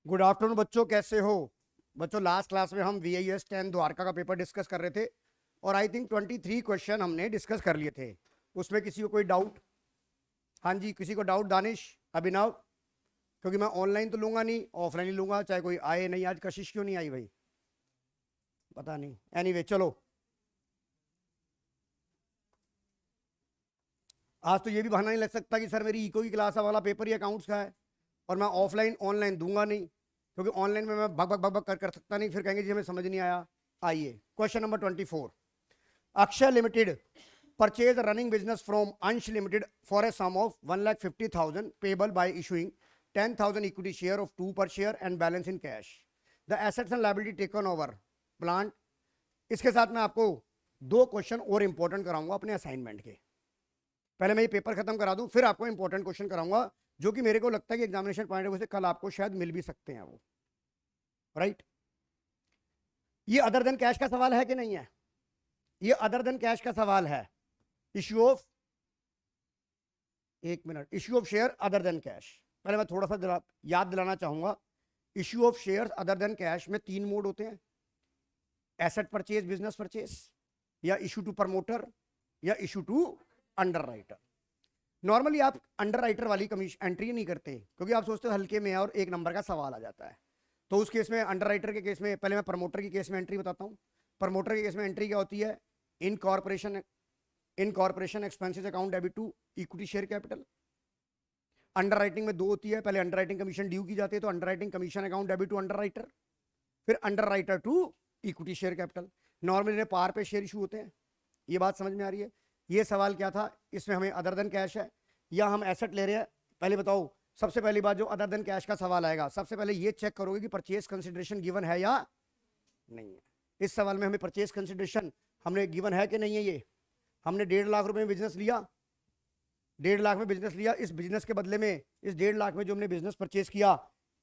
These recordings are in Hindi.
गुड आफ्टरनून बच्चों, कैसे हो? बच्चों, लास्ट क्लास में हम VIS 10 द्वारका का पेपर डिस्कस कर रहे थे और आई थिंक 23 क्वेश्चन हमने डिस्कस कर लिए थे। उसमें किसी को कोई डाउट? हाँ जी, किसी को डाउट? दानिश, अभिनव? क्योंकि मैं ऑनलाइन तो लूंगा नहीं, ऑफलाइन ही लूंगा, चाहे कोई आए नहीं। आज कशिश क्यों नहीं आई भाई, पता नहीं। एनीवे चलो, आज तो ये भी बहाना नहीं लग सकता कि सर मेरी इको की क्लास वाला पेपर ही अकाउंट्स का है और मैं ऑफलाइन ऑनलाइन दूंगा नहीं, क्योंकि ऑनलाइन में मैं बक बक बक बक कर सकता नहीं, फिर कहेंगे जी हमें समझ नहीं आया। आइए, question number 24। Akshay limited purchase running business from Ansh limited for a sum of 1,50,000 payable by issuing 10,000 equity share of 2 per share and balance in cash. The assets and liability taken over plant. इसके साथ मैं आपको दो क्वेश्चन और इंपॉर्टेंट कराऊंगा अपने असाइनमेंट के। पहले मैं ये पेपर खत्म करा दूं, फिर आपको इंपॉर्टेंट क्वेश्चन कराऊंगा जो कि मेरे को लगता है कि एग्जामिनेशन पॉइंट ऑफ व्यू से कल आपको शायद मिल भी सकते हैं वो। राइट? ये अदर देन कैश का सवाल है कि नहीं है? ये अदर देन कैश का सवाल है। इश्यू ऑफ, एक minute, issue of share other than cash. पहले मैं थोड़ा सा याद दिलाना चाहूंगा। Issue of share other than cash में 3 मोड होते हैं: एसेट परचेज, बिजनेस परचेज, या इशू टू प्रमोटर, या issue to underwriter. Normally आप अंडर राइटर वाली कमीशन एंट्री नहीं करते क्योंकि आप सोचते हो हल्के में और एक नंबर का सवाल आ जाता है। तो उस केस में, अंडर राइटर के केस में, पहले मैं प्रमोटर के केस में एंट्री बताता हूँ। प्रमोटर के केस में एंट्री क्या होती है? Incorporation expenses account debit to equity share capital. Underwriting में दो होती है, पहले अंडर राइटिंग कमीशन ड्यू की जाती है तो underwriting commission account debit to underwriter, फिर underwriter to equity share capital. Normally par पे शेयर इशू होते हैं। ये बात समझ में आ रही है? ये सवाल क्या था? इसमें हमें अदर देन कैश है या हम एसेट ले रहे हैं? पहले बताओ, सबसे पहली बात जो अदर देन कैश का सवाल आएगा, सबसे पहले ये चेक करोगे कि परचेज कंसिडरेशन गिवन है या नहीं है। इस सवाल में हमें परचेज कंसिडरेशन हमने गिवन है कि नहीं है? ये हमने 1.5 लाख रुपए में बिजनेस लिया, 1.5 लाख में बिजनेस लिया। इस बिजनेस के बदले में, इस 1.5 लाख में जो हमने बिजनेस परचेज किया,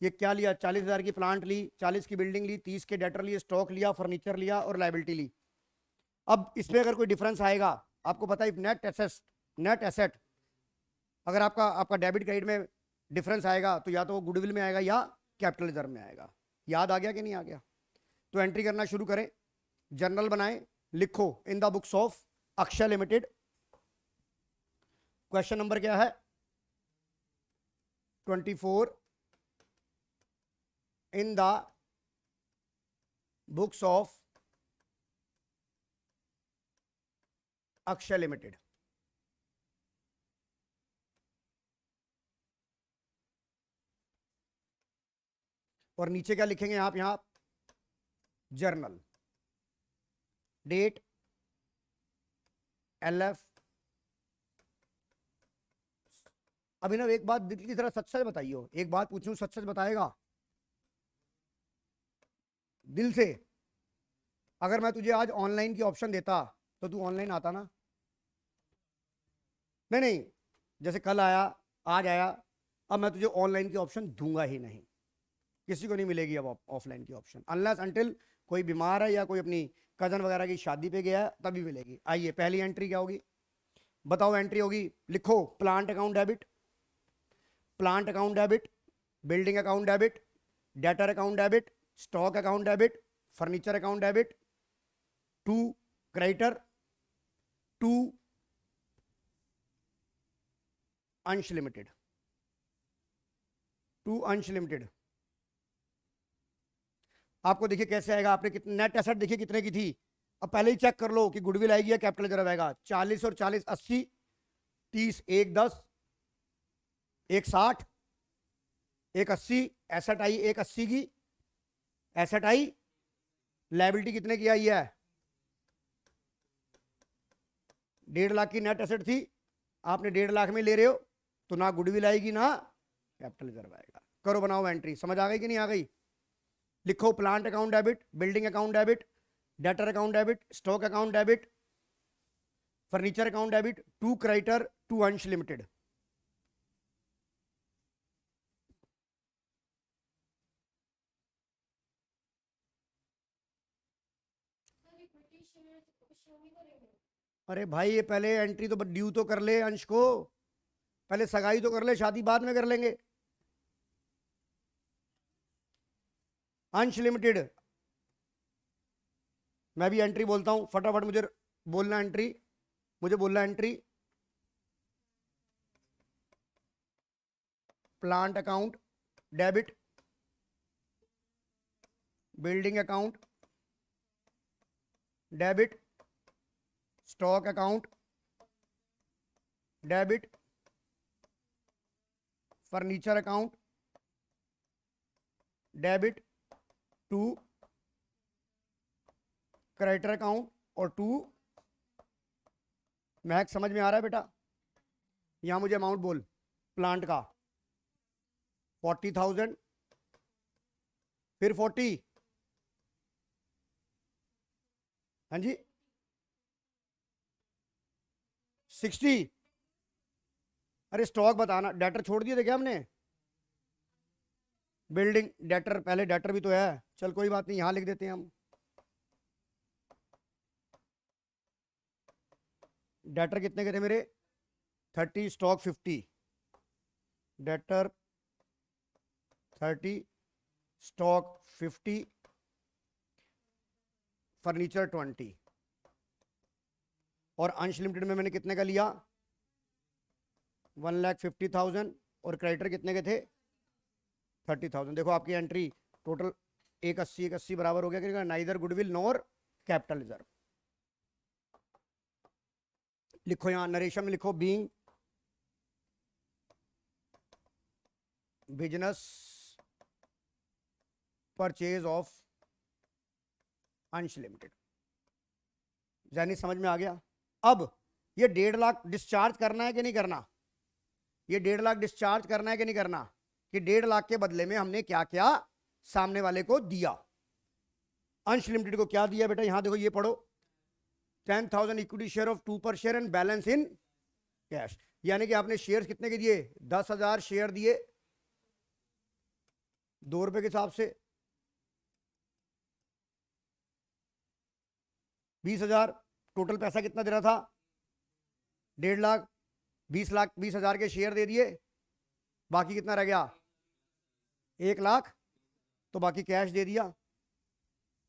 ये क्या लिया? 40,000 की प्लांट ली, 40 की बिल्डिंग ली, 30 के डेटर लिए, स्टॉक लिया, फर्नीचर लिया और लाइबिलिटी ली। अब इसमें अगर कोई डिफरेंस आएगा, आपको पता है नेट एसेट अगर आपका आपका डेबिट क्रेडिट में डिफरेंस आएगा तो या तो वो गुडविल में आएगा या कैपिटल रिजर्व में आएगा। याद आ गया कि नहीं आ गया? तो एंट्री करना शुरू करें। जर्नल बनाएं, लिखो इन the books of Akshay limited. Question number क्या है? 24। इन the books of Akshay limited. और नीचे क्या लिखेंगे आप? यहां जर्नल, डेट, LF। अभिनव, एक बात दिल की तरह सच सच बताइयो, एक बात पूछूं, सच सच बताएगा दिल से? अगर मैं तुझे आज ऑनलाइन की ऑप्शन देता तो तू ऑनलाइन आता ना? नहीं नहीं, जैसे कल आया, आज आया, अब मैं तुझे ऑनलाइन की ऑप्शन दूंगा ही नहीं। किसी को नहीं मिलेगी अब ऑफलाइन की ऑप्शन, अनलेस अनटिल कोई बीमार है या कोई अपनी कजन वगैरह की शादी पे गया है तभी मिलेगी। आइए, पहली एंट्री क्या होगी बताओ? एंट्री होगी, लिखो, plant account debit, plant account debit, building account debit, debtor account debit, stock account debit, furniture account debit to creditor to Ansh limited, to Ansh limited. आपको देखिए कैसे आएगा। आपने कितने नेट एसेट देखिए कितने की थी? अब पहले ही चेक कर लो कि गुडविल आएगी या कैपिटल रिजर्व आएगा। 40 और 40 80, 30 एक 10, एक 60, एक 80। एसेट आई एक 80 की, एसेट आई। लायबिलिटी कितने की आई है? 1.5 लाख की नेट एसेट थी, आपने 1.5 लाख में ले रहे हो तो ना गुडविल आएगी ना कैपिटल रिजर्व आएगा। करो, बनाओ एंट्री। समझ आ गई कि नहीं आ गई? लिखो, plant account debit, building account debit, debtor account debit, stock account debit, furniture account debit to creditor to Ansh limited. अरे भाई, ये पहले एंट्री तो ड्यू तो कर ले अंश को, पहले सगाई तो कर ले, शादी बाद में कर लेंगे। अंश लिमिटेड, मैं भी एंट्री बोलता हूं, फटाफट मुझे बोलना एंट्री, मुझे बोलना entry. Plant account debit, building account debit, stock account debit, furniture account debit, to creditor account और टू। महक समझ में आ रहा है बेटा? यहां मुझे अमाउंट बोल प्लांट का 40,000, फिर 40, हाँ जी 60। अरे स्टॉक बताना, डेटर छोड़ दिए थे क्या हमने? बिल्डिंग डेटर, पहले डेटर भी तो है, चल कोई बात नहीं, यहां लिख देते हैं हम। डेटर कितने के थे मेरे? 30, स्टॉक 50, डेटर 30, स्टॉक 50, फर्नीचर 20। और अंश लिमिटेड में मैंने कितने का लिया? 1,50,000 और क्रेडिटर कितने के थे? 30,000। देखो आपकी एंट्री टोटल 180 180 बराबर हो गया, neither goodwill nor capital reserve. लिखो यहां नरेशन में लिखो, बीइंग बिजनेस परचेज ऑफ अंश लिमिटेड। यानी समझ में आ गया? अब ये 1.5 लाख डिस्चार्ज करना है कि नहीं करना? ये 1.5 लाख डिस्चार्ज करना है कि नहीं करना? कि 1.5 लाख के बदले में हमने क्या क्या सामने वाले को दिया। अंश लिमिटेड को क्या दिया बेटा? यहां देखो, ये पढ़ो, 10,000 equity share of 2 per share and balance in cash. यानी कि आपने शेयर कितने के दिए? 10,000 शेयर दिए, 2 रुपए के हिसाब से 20,000। टोटल पैसा कितना दे रहा था? 1.5 लाख। 20,000 के शेयर दे दिए, बाकी कितना रह गया? 1 लाख। तो बाकी कैश दे दिया।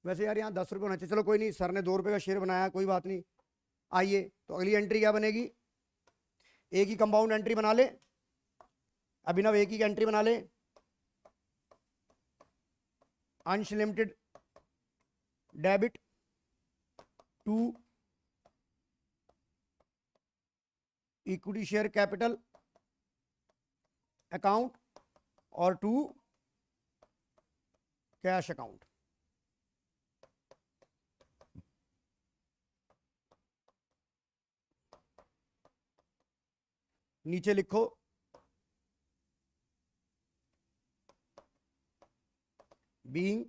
वैसे यार यहाँ 10 रुपये होना चाहिए, चलो कोई नहीं, सर ने 2 रुपये का शेयर बनाया, कोई बात नहीं। आइए तो अगली एंट्री क्या बनेगी? एक ही कंपाउंड एंट्री बना ले अभिनव, एक ही एंट्री बना ले। Ansh limited debit to equity share capital account और टू कैश अकाउंट। नीचे लिखो बीइंग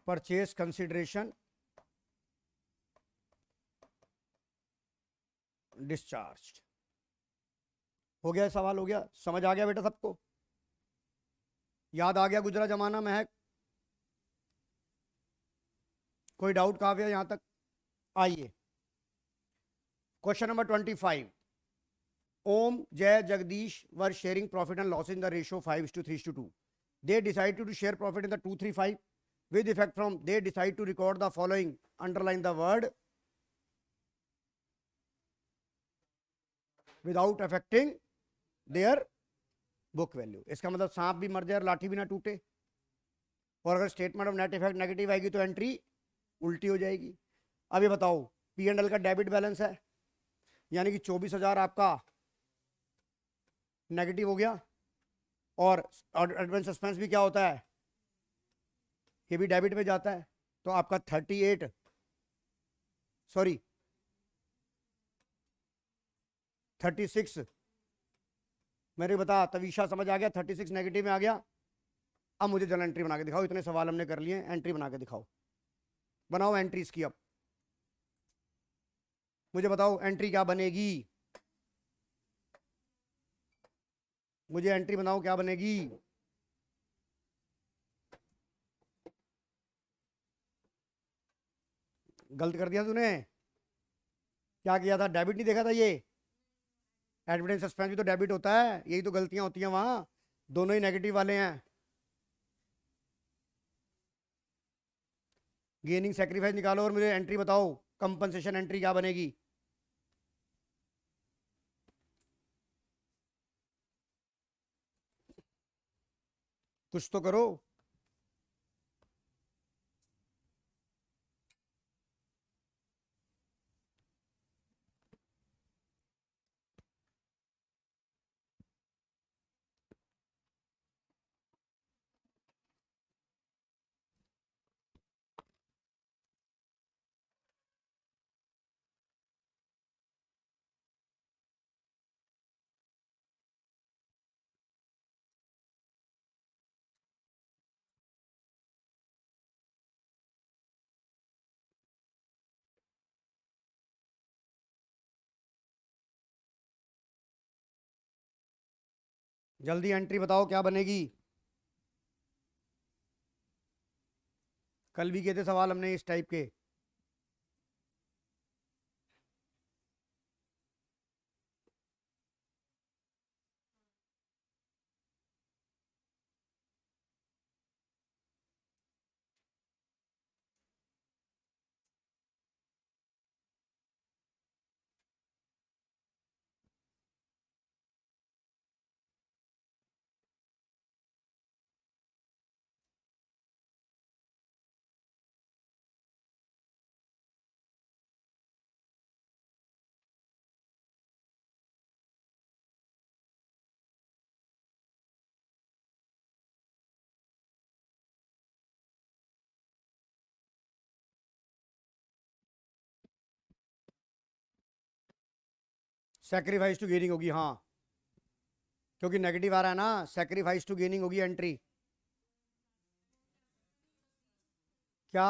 परचेज कंसिडरेशन डिस्चार्ज। हो गया सवाल? हो गया? समझ आ गया बेटा सबको? याद आ गया गुजरा जमाना? महक कोई डाउट काव्या यहां तक? आइए क्वेश्चन नंबर 25। ओम, जय, Jagdish were sharing profit and loss in the ratio 5:3:2. They decided to share profit in the 2-3-5 with effect from they decide to record the following. Underline the word without affecting their book value. इसका मतलब सांप भी मर जाए और लाठी भी ना टूटे। और अगर statement of net effect negative आएगी तो एंट्री उल्टी हो जाएगी। अब ये बताओ, P&L का डेबिट बैलेंस है, यानी कि 24,000 आपका नेगेटिव हो गया। और एडवांस सस्पेंस भी क्या होता है? ये भी डेबिट में जाता है। तो आपका 36 मेरे बता तवीशा, समझ आ गया? 36 नेगेटिव में आ गया। अब मुझे जल एंट्री बना के दिखाओ। इतने सवाल हमने कर लिए, एंट्री बना के दिखाओ। बनाओ एंट्रीज की। अब मुझे बताओ एंट्री क्या बनेगी? मुझे एंट्री बनाओ, क्या बनेगी? गलत कर दिया तूने। क्या किया था? डेबिट नहीं देखा था? ये एडवर्टाइज सस्पेंस भी तो डेबिट होता है। यही तो गलतियां होती हैं वहां, दोनों ही नेगेटिव वाले हैं। गेनिंग सेक्रीफाइस निकालो और मुझे एंट्री बताओ, कंपनसेशन एंट्री क्या बनेगी। कुछ तो करो। जल्दी एंट्री बताओ क्या बनेगी। कल भी किए थे सवाल हमने इस टाइप के। सेक्रीफाइस टू गेनिंग होगी, हाँ, क्योंकि नेगेटिव आ रहा है ना, सेक्रीफाइस टू गेनिंग होगी एंट्री। क्या?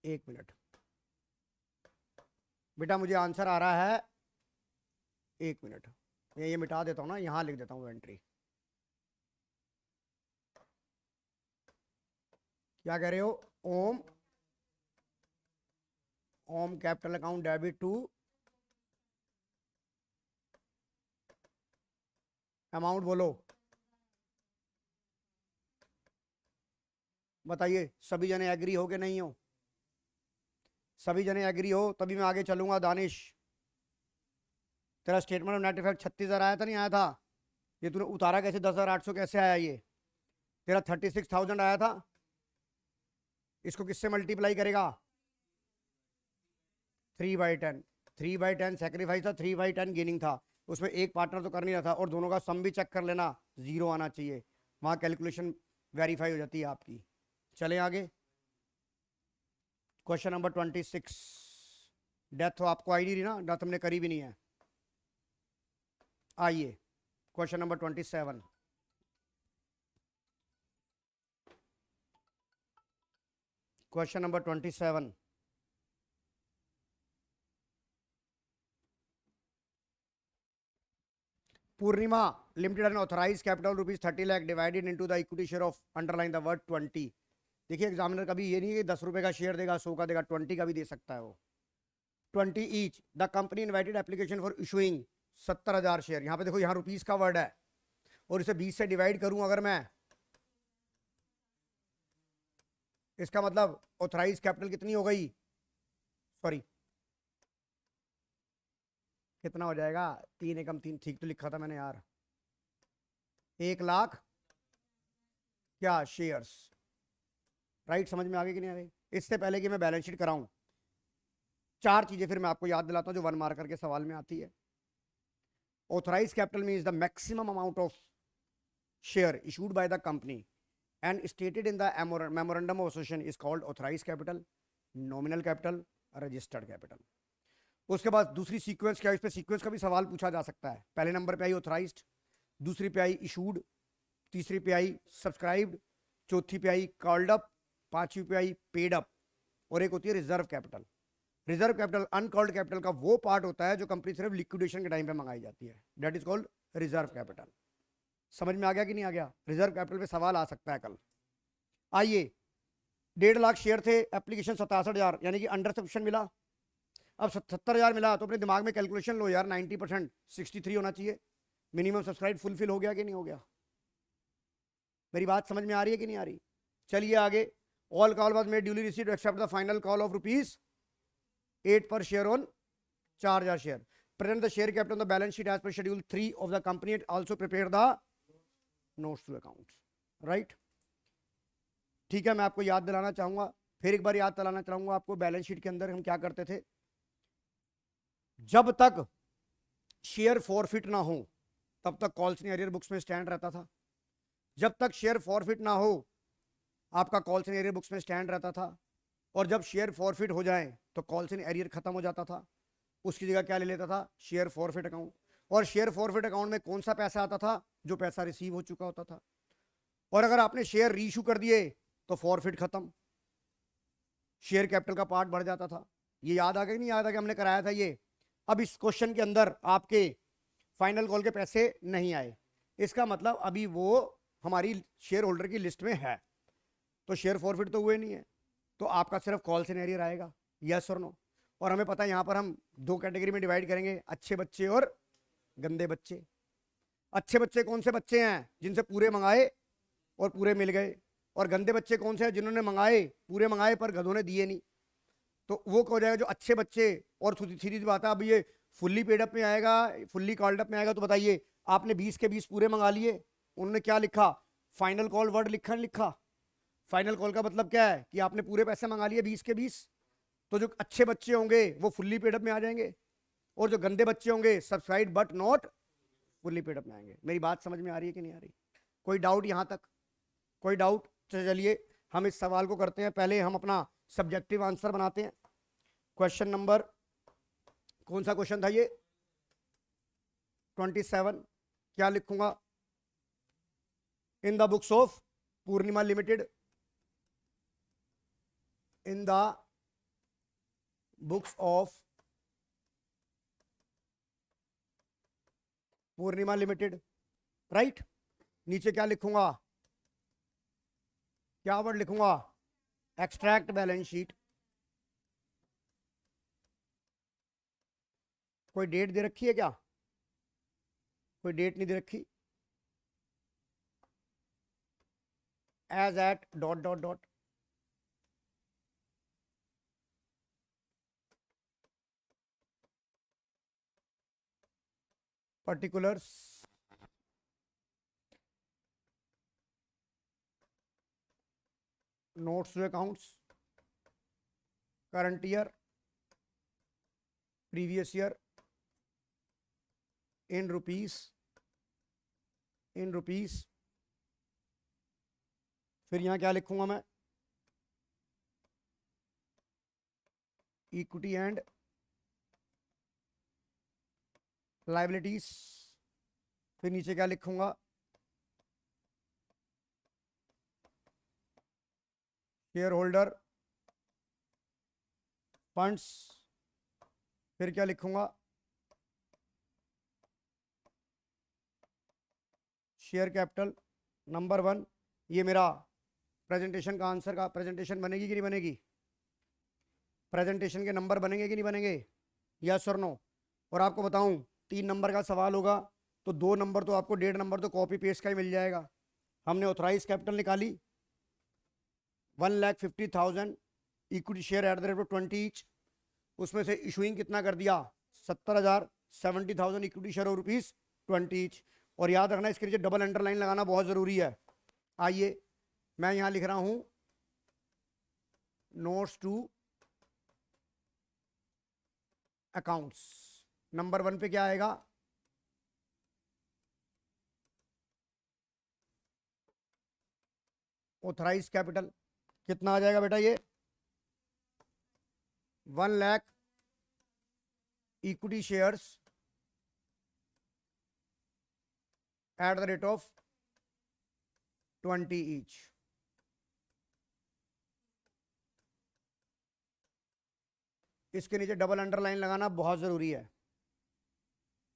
एक मिनट बेटा, मुझे आंसर आ रहा है, एक मिनट, मैं ये मिटा देता हूँ ना, यहां लिख देता हूँ एंट्री। क्या कह रहे हो? Om, Om capital account debit to amount, बोलो बताइए, सभी जने एग्री हो कि नहीं हो? सभी जने एग्री हो तभी मैं आगे चलूंगा। दानिश, तेरा स्टेटमेंट ऑफ नेट इफेक्ट 36,000 आया था, नहीं आया था? ये तूने उतारा कैसे? 10,800 कैसे आया? ये तेरा 36,000 आया था, इसको किससे मल्टीप्लाई करेगा? 3/10, 3/10 सेक्रीफाइस था, 3/10 गेनिंग था। उसमें एक पार्टनर तो कर नहीं रहा था, और दोनों का सम भी चेक कर लेना, जीरो आना चाहिए, वहां कैलकुलेशन वेरीफाई हो जाती है आपकी। चलें आगे। Question number 26। डेथ तो आपको आई नहीं रही ना, डेथ हमने करी भी नहीं है। आइए question number 27। Question number 27। Purnima limited and authorise capital ₹30 lakh divided into the equity share of, underline the word 20। देखिए एग्जामिनर कभी ये नहीं है कि 10 रुपए का शेयर देगा, 100 का देगा, 20 का भी दे सकता है वो। 20 each. The company invited application for issuing 70,000 share. यहाँ पे देखो, यहाँ रुपीस का वर्ड है, और इसे 20 से डिवाइड करूं अगर मैं, इसका मतलब ऑथराइज कैपिटल कितनी हो गई? सॉरी, कितना हो जाएगा? 3 एकम 3, ठीक तो लिखा था मैंने यार, 1,00,000 क्या शेयर्स। राइट, समझ में आ गई कि नहीं आ गई? इससे पहले कि मैं बैलेंस शीट कराऊं, चार चीजें फिर मैं आपको याद दिलाता हूं जो 1 मार्कर के सवाल में आती है। Authorise capital means the maximum amount of share issued by the company and stated in the memorandum of association is called authorized capital, nominal capital, registered capital। उसके बाद दूसरी सीक्वेंस क्या है, इस पे सीक्वेंस का भी सवाल पूछा जा सकता है। पहले नंबर पे आई ऑथराइज्ड, दूसरी पे आई इशूड, तीसरी पे आई सब्सक्राइब्ड, चौथी पे आई कॉल्ड अप, पांचवी पे आई पेड अप, और एक होती है reserve capital. Reserve capital uncalled capital का वो पार्ट होता है जो कंपनी सिर्फ लिक्विडेशन के टाइम पे मंगाई जाती है, that is called reserve capital. समझ में आ गया कि नहीं आ गया? रिजर्व कैपिटल पे सवाल आ सकता है कल। आइए, 1.5 लाख शेयर थे, एप्लीकेशन 67,000, यानी कि अंडर सब्सक्रिप्शन मिला। अब 77,000 मिला, तो अपने दिमाग में कैलकुलेशन लो यार, 90% 63 होना चाहिए। मिनिमम सब्सक्राइब फुलफिल हो गया कि नहीं हो गया? मेरी बात समझ में आ रही है कि नहीं आ रही? चलिए आगे, all call was made duly received accept the final call of ₹8 पर share on 4,000 share. Present the share capital on the balance sheet as per schedule 3 of the company. It also prepare the notes to accounts. Right? ठीक है, मैं आपको याद दिलाना चाहूंगा, फिर एक बार याद दिलाना चाहूंगा आपको, बैलेंस शीट के अंदर हम क्या करते थे, जब तक शेयर फॉरफिट ना हो तब तक कॉल्स इन एरियर बुक्स में स्टैंड रहता था. जब तक शेयर फॉरफिट ना हो आपका कॉल्स इन एरियर बुक्स में स्टैंड रहता था, और जब शेयर फॉरफिट हो जाए तो कॉल्स इन एरियर खत्म हो जाता था. उसकी जगह क्या ले लेता था, शेयर फॉरफिट अकाउंट. और शेयर फॉरफिट अकाउंट में कौन सा पैसा आता था, जो पैसा रिसीव हो चुका होता था. और अगर आपने शेयर रीइश्यू कर दिए तो फॉरफिट खत्म, शेयर कैपिटल का पार्ट बढ़ जाता था. ये याद आ गया नहीं याद आ गया, हमने कराया था ये. अब इस क्वेश्चन के अंदर आपके फाइनल कॉल के पैसे नहीं आए, इसका मतलब अभी वो हमारी शेयर होल्डर की लिस्ट में है, तो शेयर फॉरफिट तो हुए नहीं है, तो आपका सिर्फ कॉल इन एरियर आएगा, यस और नो. और हमें पता है यहां पर हम दो कैटेगरी में डिवाइड करेंगे, अच्छे बच्चे और गंदे बच्चे. अच्छे बच्चे कौन से बच्चे हैं, जिनसे पूरे मंगाए और पूरे मिल गए. और गंदे बच्चे कौन से हैं, जिन्होंने मंगाए, पूरे मंगाए पर गधों ने दिए नहीं. तो वो हो जाएगा जो अच्छे बच्चे. और सीधी सी बात है, अब ये फुल्ली पेड अप में आएगा, फुल्ली कॉल्ड अप में आएगा, तो बताइए आपने 20 के 20 पूरे मंगा लिए, उन्होंने क्या लिखा, फाइनल कॉल वर्ड लिखा लिखा. फाइनल कॉल का मतलब क्या है कि आपने पूरे पैसे मंगा लिए 20 के 20. तो जो अच्छे बच्चे होंगे वो फुल्ली पेड अप में आ जाएंगे, और जो गंदे बच्चे होंगे subscribe but not fully paid up में आएंगे. मेरी बात समझ में आ रही है कि नहीं आ रही, कोई डाउट यहां तक, कोई डाउट. चलिए हम इस सवाल को करते हैं, पहले हम अपना सब्जेक्टिव आंसर बनाते हैं. क्वेश्चन नंबर, कौन सा क्वेश्चन था ये, 27. क्या लिखूंगा, in the books of Purnima limited, in the books of Purnima limited. Right, नीचे क्या लिखूंगा, क्या वर्ड लिखूंगा, एक्सट्रैक्ट बैलेंस शीट. कोई डेट दे रखी है क्या, कोई डेट नहीं दे रखी. As at dot dot dot. Particulars, notes to accounts, current year, previous year, in rupees, in rupees. फिर यहां क्या लिखूंगा मैं, इक्विटी एंड लाइबिलिटीज. फिर नीचे क्या लिखूंगा, शेयर होल्डर फंड्स. फिर क्या लिखूंगा, शेयर कैपिटल नंबर 1. ये मेरा प्रेजेंटेशन का आंसर का प्रेजेंटेशन बनेगी कि नहीं बनेगी, प्रेजेंटेशन के नंबर बनेंगे कि नहीं बनेंगे, यस और नो. और आपको बताऊं 3 नंबर का सवाल होगा तो 2 नंबर तो आपको, 1.5 नंबर तो कॉपी पेस्ट का ही मिल जाएगा. हमने ऑथराइज कैपिटल निकाली 1,50,000, equity share at the rate of 20 each. उसमें से इशूइंग कितना कर दिया, 70,000, 70,000 इक्विटी शेयर और ₹20 ईच. और याद रखना इसके नीचे डबल अंडरलाइन लगाना बहुत जरूरी है. आइए मैं यहां लिख रहा हूं, नोट्स टू अकाउंट्स. नंबर 1 पे क्या आएगा, ऑथराइज कैपिटल. कितना आ जाएगा बेटा ये, 1 lakh equity shares at the rate of 20 each. इसके नीचे डबल अंडरलाइन लगाना बहुत जरूरी है.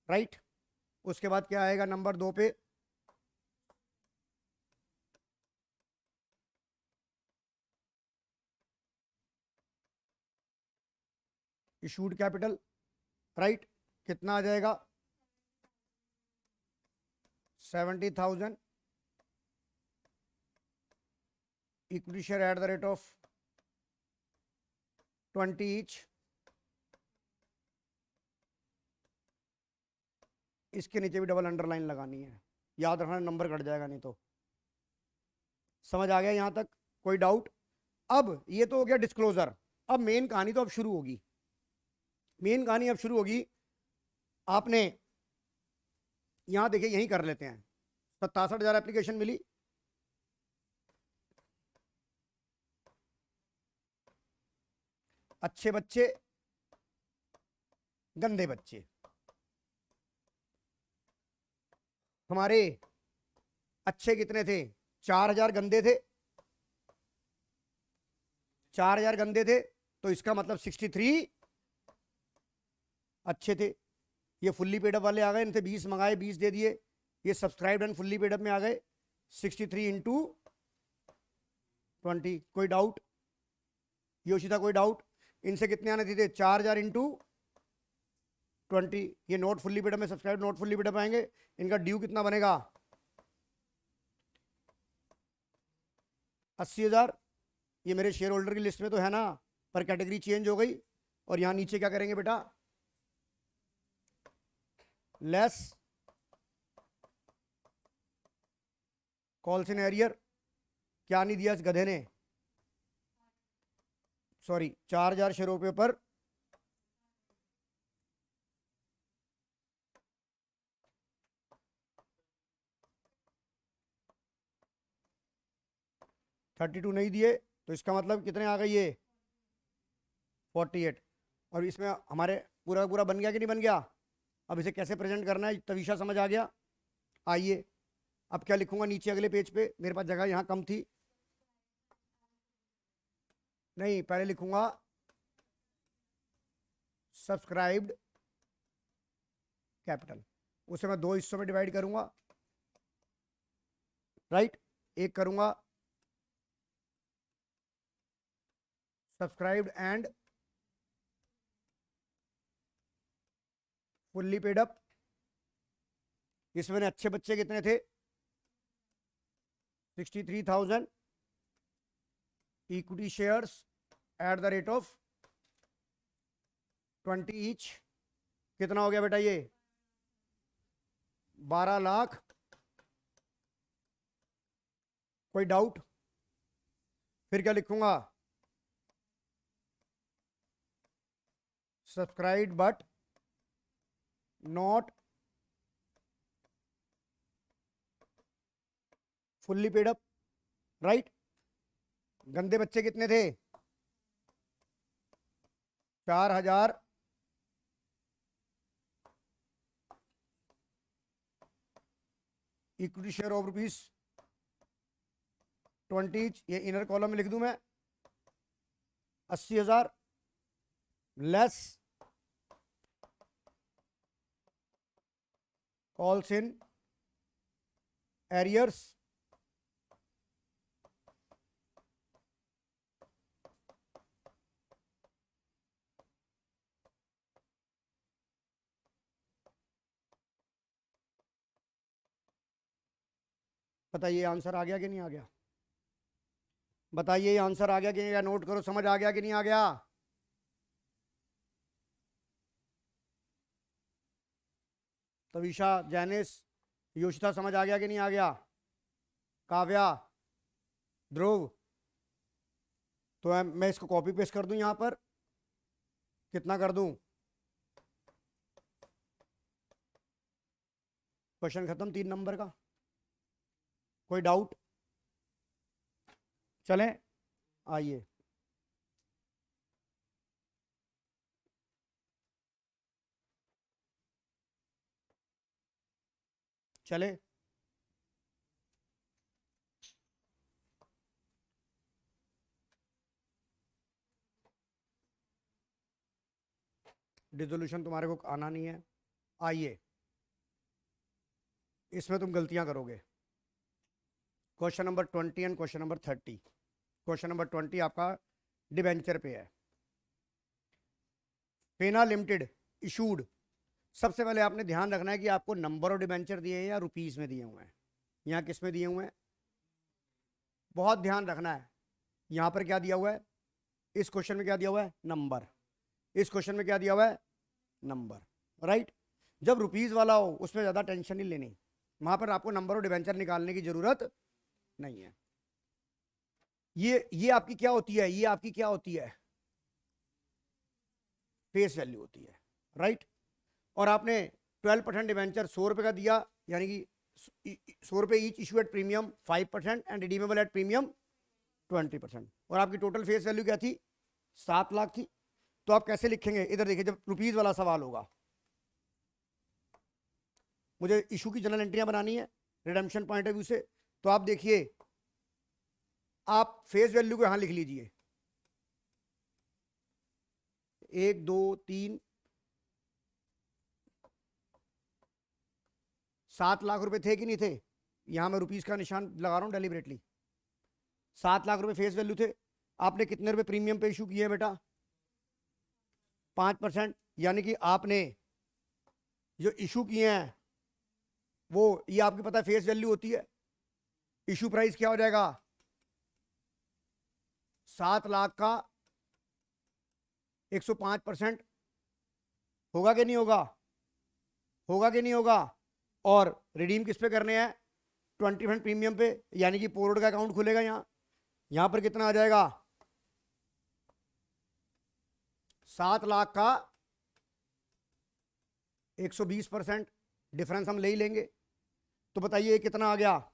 राइट, उसके बाद क्या आएगा नंबर 2 पे, इशूड कैपिटल. राइट, कितना आ जाएगा, 70,000 equity share at the rate of 20 each. इसके नीचे भी डबल अंडरलाइन लगानी है, याद रखना नंबर कट जाएगा नहीं तो। समझ आ गया यहां तक? कोई डाउट? अब ये तो हो गया डिस्क्लोजर। अब मेन कहानी तो अब शुरू होगी। मेन कहानी अब शुरू होगी। आपने यहां देखिए, यहीं कर लेते हैं। 67,000 एप्लीकेशन मिली, अच्छे बच्चे, गंदे बच्चे। हमारे अच्छे कितने थे? 4,000 गंदे थे। 4,000 गंदे थे, तो इसका मतलब 63 अच्छे थे। ये फुल्ली पेडअप वाले आ गए, इनसे 20 मंगाए, 20 दे दिए। ये सब्सक्राइब्ड एंड फुल्ली पेडअप में आ गए 63 इंटू 20। कोई डाउट? योशिता कोई डाउट? इनसे कितने आने थे? 4,000 इंटू 20। ये नोट फुल्ली पेडअप में सब्सक्राइब, नोट फुल्ली पेडअप आएंगे। इनका ड्यू कितना बनेगा? 80,000। ये मेरे शेयर होल्डर की लिस्ट में तो है ना, पर कैटेगरी चेंज हो गई। और यहां नीचे क्या करेंगे बेटा? Less calls in arrear. क्या नहीं दिया इस गधे ने? सॉरी, 4,000 शेयरों के ऊपर $32 नहीं दिए, तो इसका मतलब कितने आ गए? ये 48। और इसमें हमारे पूरा पूरा बन गया कि नहीं बन गया? अब इसे कैसे प्रेजेंट करना है तविशा समझ आ गया? आइए, अब क्या लिखूंगा नीचे अगले पेज पे? मेरे पास जगह यहां कम थी। नहीं, पहले लिखूंगा सब्सक्राइब्ड कैपिटल। उसे मैं 2 हिस्सों में डिवाइड करूंगा, राइट। एक करूंगा subscribed and fully paid up. इसमें अच्छे बच्चे कितने थे? 63,000 equity shares at the rate of 20 each. कितना हो गया बेटा? ये 12 लाख। कोई डाउट? फिर क्या लिखूंगा? Subscribe but not fully paid up, right. गंदे बच्चे कितने थे? 4,000 इक्विटी शेयर ऑफ ₹20। ये इनर कॉलम में लिख दूं मैं 80,000 लेस कॉल्स इन एरियर्स। बताइए आंसर आ गया कि नहीं आ गया? बताइए आंसर आ गया कि नहीं? या नोट करो, समझ आ गया कि नहीं आ गया? तविशा, जैनिस, योशिता समझ आ गया कि नहीं आ गया? काव्या, ध्रुव, तो मैं इसको कॉपी पेस्ट कर दूं यहां पर। कितना कर दूं? क्वेश्चन खत्म 3 नंबर का। कोई डाउट? चलें, आइए। चले, डिसोल्यूशन तुम्हारे को आना नहीं है। आइए, इसमें तुम गलतियां करोगे। Question number 20 and question number 30। Question number 20 आपका डिबेंचर पे है। फेना लिमिटेड इशूड। सबसे पहले आपने ध्यान रखना है कि आपको नंबर ऑफ डिबेंचर दिए हैं या रुपीस में दिए हुए हैं। यहाँ किस में दिए हुए हैं? बहुत ध्यान रखना है। यहां पर क्या दिया हुआ है, इस क्वेश्चन में क्या दिया हुआ है, नंबर, इस क्वेश्चन में क्या दिया हुआ है, नंबर, राइट। जब रुपीज वाला हो उसमें ज्यादा टेंशन नहीं लेनी, वहां पर आपको नंबर और डिबेंचर निकालने की जरूरत नहीं है। ये आपकी क्या होती है, ये आपकी क्या होती है, फेस वैल्यू होती है, राइट। और आपने 12% डिबेंचर 100 रुपए का दिया, यानी कि 100 रुपए each issue at premium 5% and redeemable at premium 20%, और आपकी टोटल फेस वैल्यू क्या थी, 7 लाख थी। तो आप कैसे लिखेंगे, इधर देखिए, जब रुपीज वाला सवाल होगा, मुझे इशू की जनरल एंट्रियां बनानी है रिडेम्पशन पॉइंट ऑफ व्यू से, तो आप देखिए, आप फेस वैल्यू को यहां लिख लीजिए, 1 2 3 7 लाख रुपए थे कि नहीं थे, यहां मैं रुपीज का निशान लगा रहा हूं डेलिबरेटली, 7 लाख रुपए फेस वैल्यू थे। आपने कितने रुपए प्रीमियम पे इशू किए हैं बेटा, 5%, यानी कि आपने जो इशू किए हैं वो, ये आपकी पता है फेस वैल्यू होती है, इशू प्राइस क्या हो जाएगा, 7 लाख का 105% होगा कि नहीं होगा, होगा कि नहीं होगा। और रिडीम किस पे करने हैं, 20% प्रीमियम पे, यानी कि पोर्ट का अकाउंट खुलेगा यहां पर कितना आ जाएगा, 7 लाख का 120%, डिफरेंस हम ले ही लेंगे। तो बताइए कितना आ गया,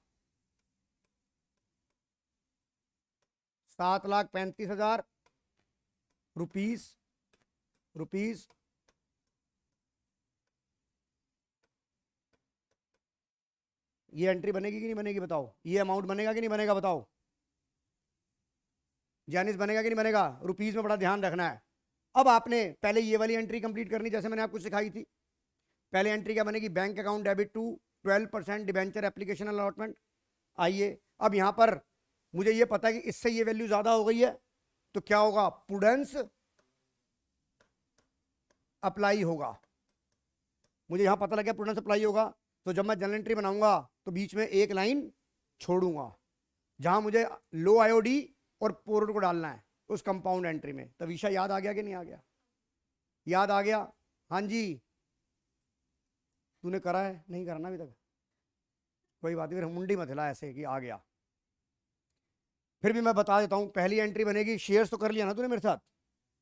7,35,000 रुपीज ये एंट्री बनेगी कि नहीं बनेगी बताओ, ये अमाउंट बनेगा कि नहीं बनेगा बताओ, जैनिस बनेगा कि नहीं बनेगा, रुपीज में बड़ा ध्यान रखना है। अब आपने पहले ये वाली एंट्री कंप्लीट करनी, जैसे मैंने आपको सिखाई थी। पहले एंट्री क्या बनेगी, bank account debit to 12% debenture application allotment. आइए, अब यहां पर मुझे ये पता है कि इससे ये वैल्यू ज्यादा हो गई है, तो क्या होगा, प्रूडेंस अप्लाई होगा। मुझे यहां पता लगा प्रूडेंस अप्लाई होगा, तो जब मैं जनरल एंट्री बनाऊंगा तो बीच में एक लाइन छोड़ूंगा जहां मुझे लो आईओडी और पोर्ट को डालना है उस कंपाउंड एंट्री में। तविशा याद आ गया कि नहीं आ गया, याद आ गया, हाँ जी, तूने करा है, नहीं करना अभी तक, कोई बात नहीं, फिर मुंडी मत हिला ऐसे कि आ गया। फिर भी मैं बता देता हूं, पहली एंट्री बनेगी, शेयर्स तो कर लिया ना तूने मेरे साथ,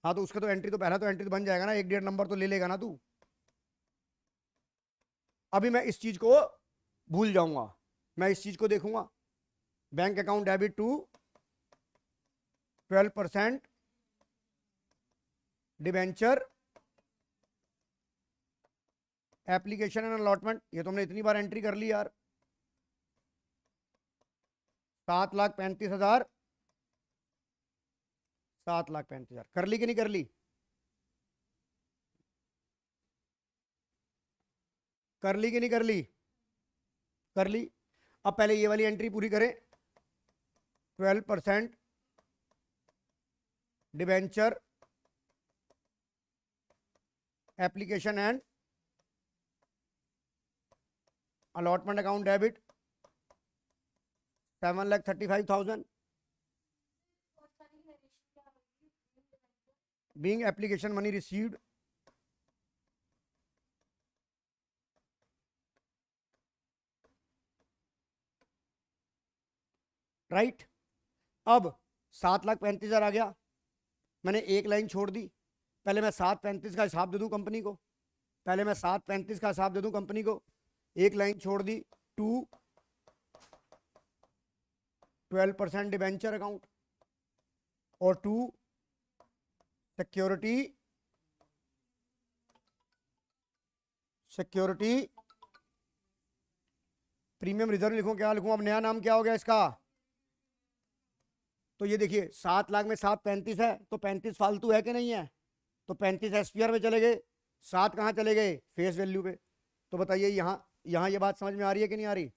हाँ, तो उसका तो एंट्री तो पहला तो एंट्री तो बन जाएगा ना, 1 1.5 नंबर तो ले लेगा ना तू। अभी मैं इस चीज को भूल जाऊंगा, मैं इस चीज को देखूंगा, bank account debit to 12% debenture application and allotment, ये तुमने इतनी बार एंट्री कर ली यार, 7,35,000, 7,35,000 कर ली कि नहीं कर ली, कर ली कि नहीं कर ली, कर ली। अब पहले ये वाली एंट्री पूरी करें, 12% debenture application and allotment account debit 7,35,000 being application money received right. अब 7,35,000 आ गया, मैंने एक लाइन छोड़ दी, पहले मैं 7,35 का हिसाब दे दूं कंपनी को, पहले मैं 7,35 का हिसाब दे दूं कंपनी को, एक लाइन छोड़ दी, टू 12% डिबेंचर अकाउंट और टू सिक्योरिटी प्रीमियम रिजर्व लिखूं, क्या लिखूं, अब नया नाम क्या हो गया इसका। तो ये देखिए 7 लाख में 7,35 है, तो 35 फालतू है कि नहीं है, तो 35 एसपीआर में चले गए, 7 कहाँ चले गए, फेस वैल्यू पे। तो बताइए यहां ये बात समझ में आ रही है कि नहीं आ रही,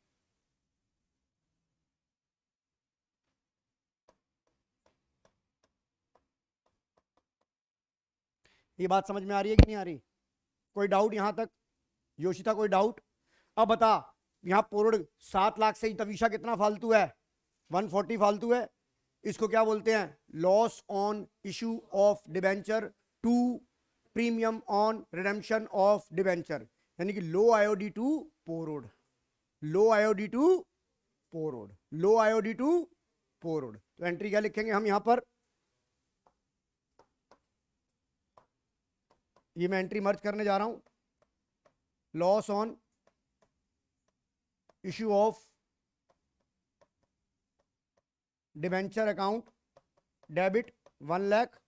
ये बात समझ में आ रही है कि नहीं आ रही, कोई डाउट यहां तक, योशिता कोई डाउट। अब बता, यहां पोर्ड 7 लाख से ही तविशा कितना फालतू है, 140 फालतू है, इसको क्या बोलते हैं? Loss on issue of debenture to premium on redemption of debenture, यानी कि LO IOD to PORD, LO IOD to PORD, LO IOD to PORD. तो एंट्री क्या लिखेंगे हम यहां पर? ये मैं एंट्री मर्ज करने जा रहा हूं, loss on issue of debenture account debit 1 lakh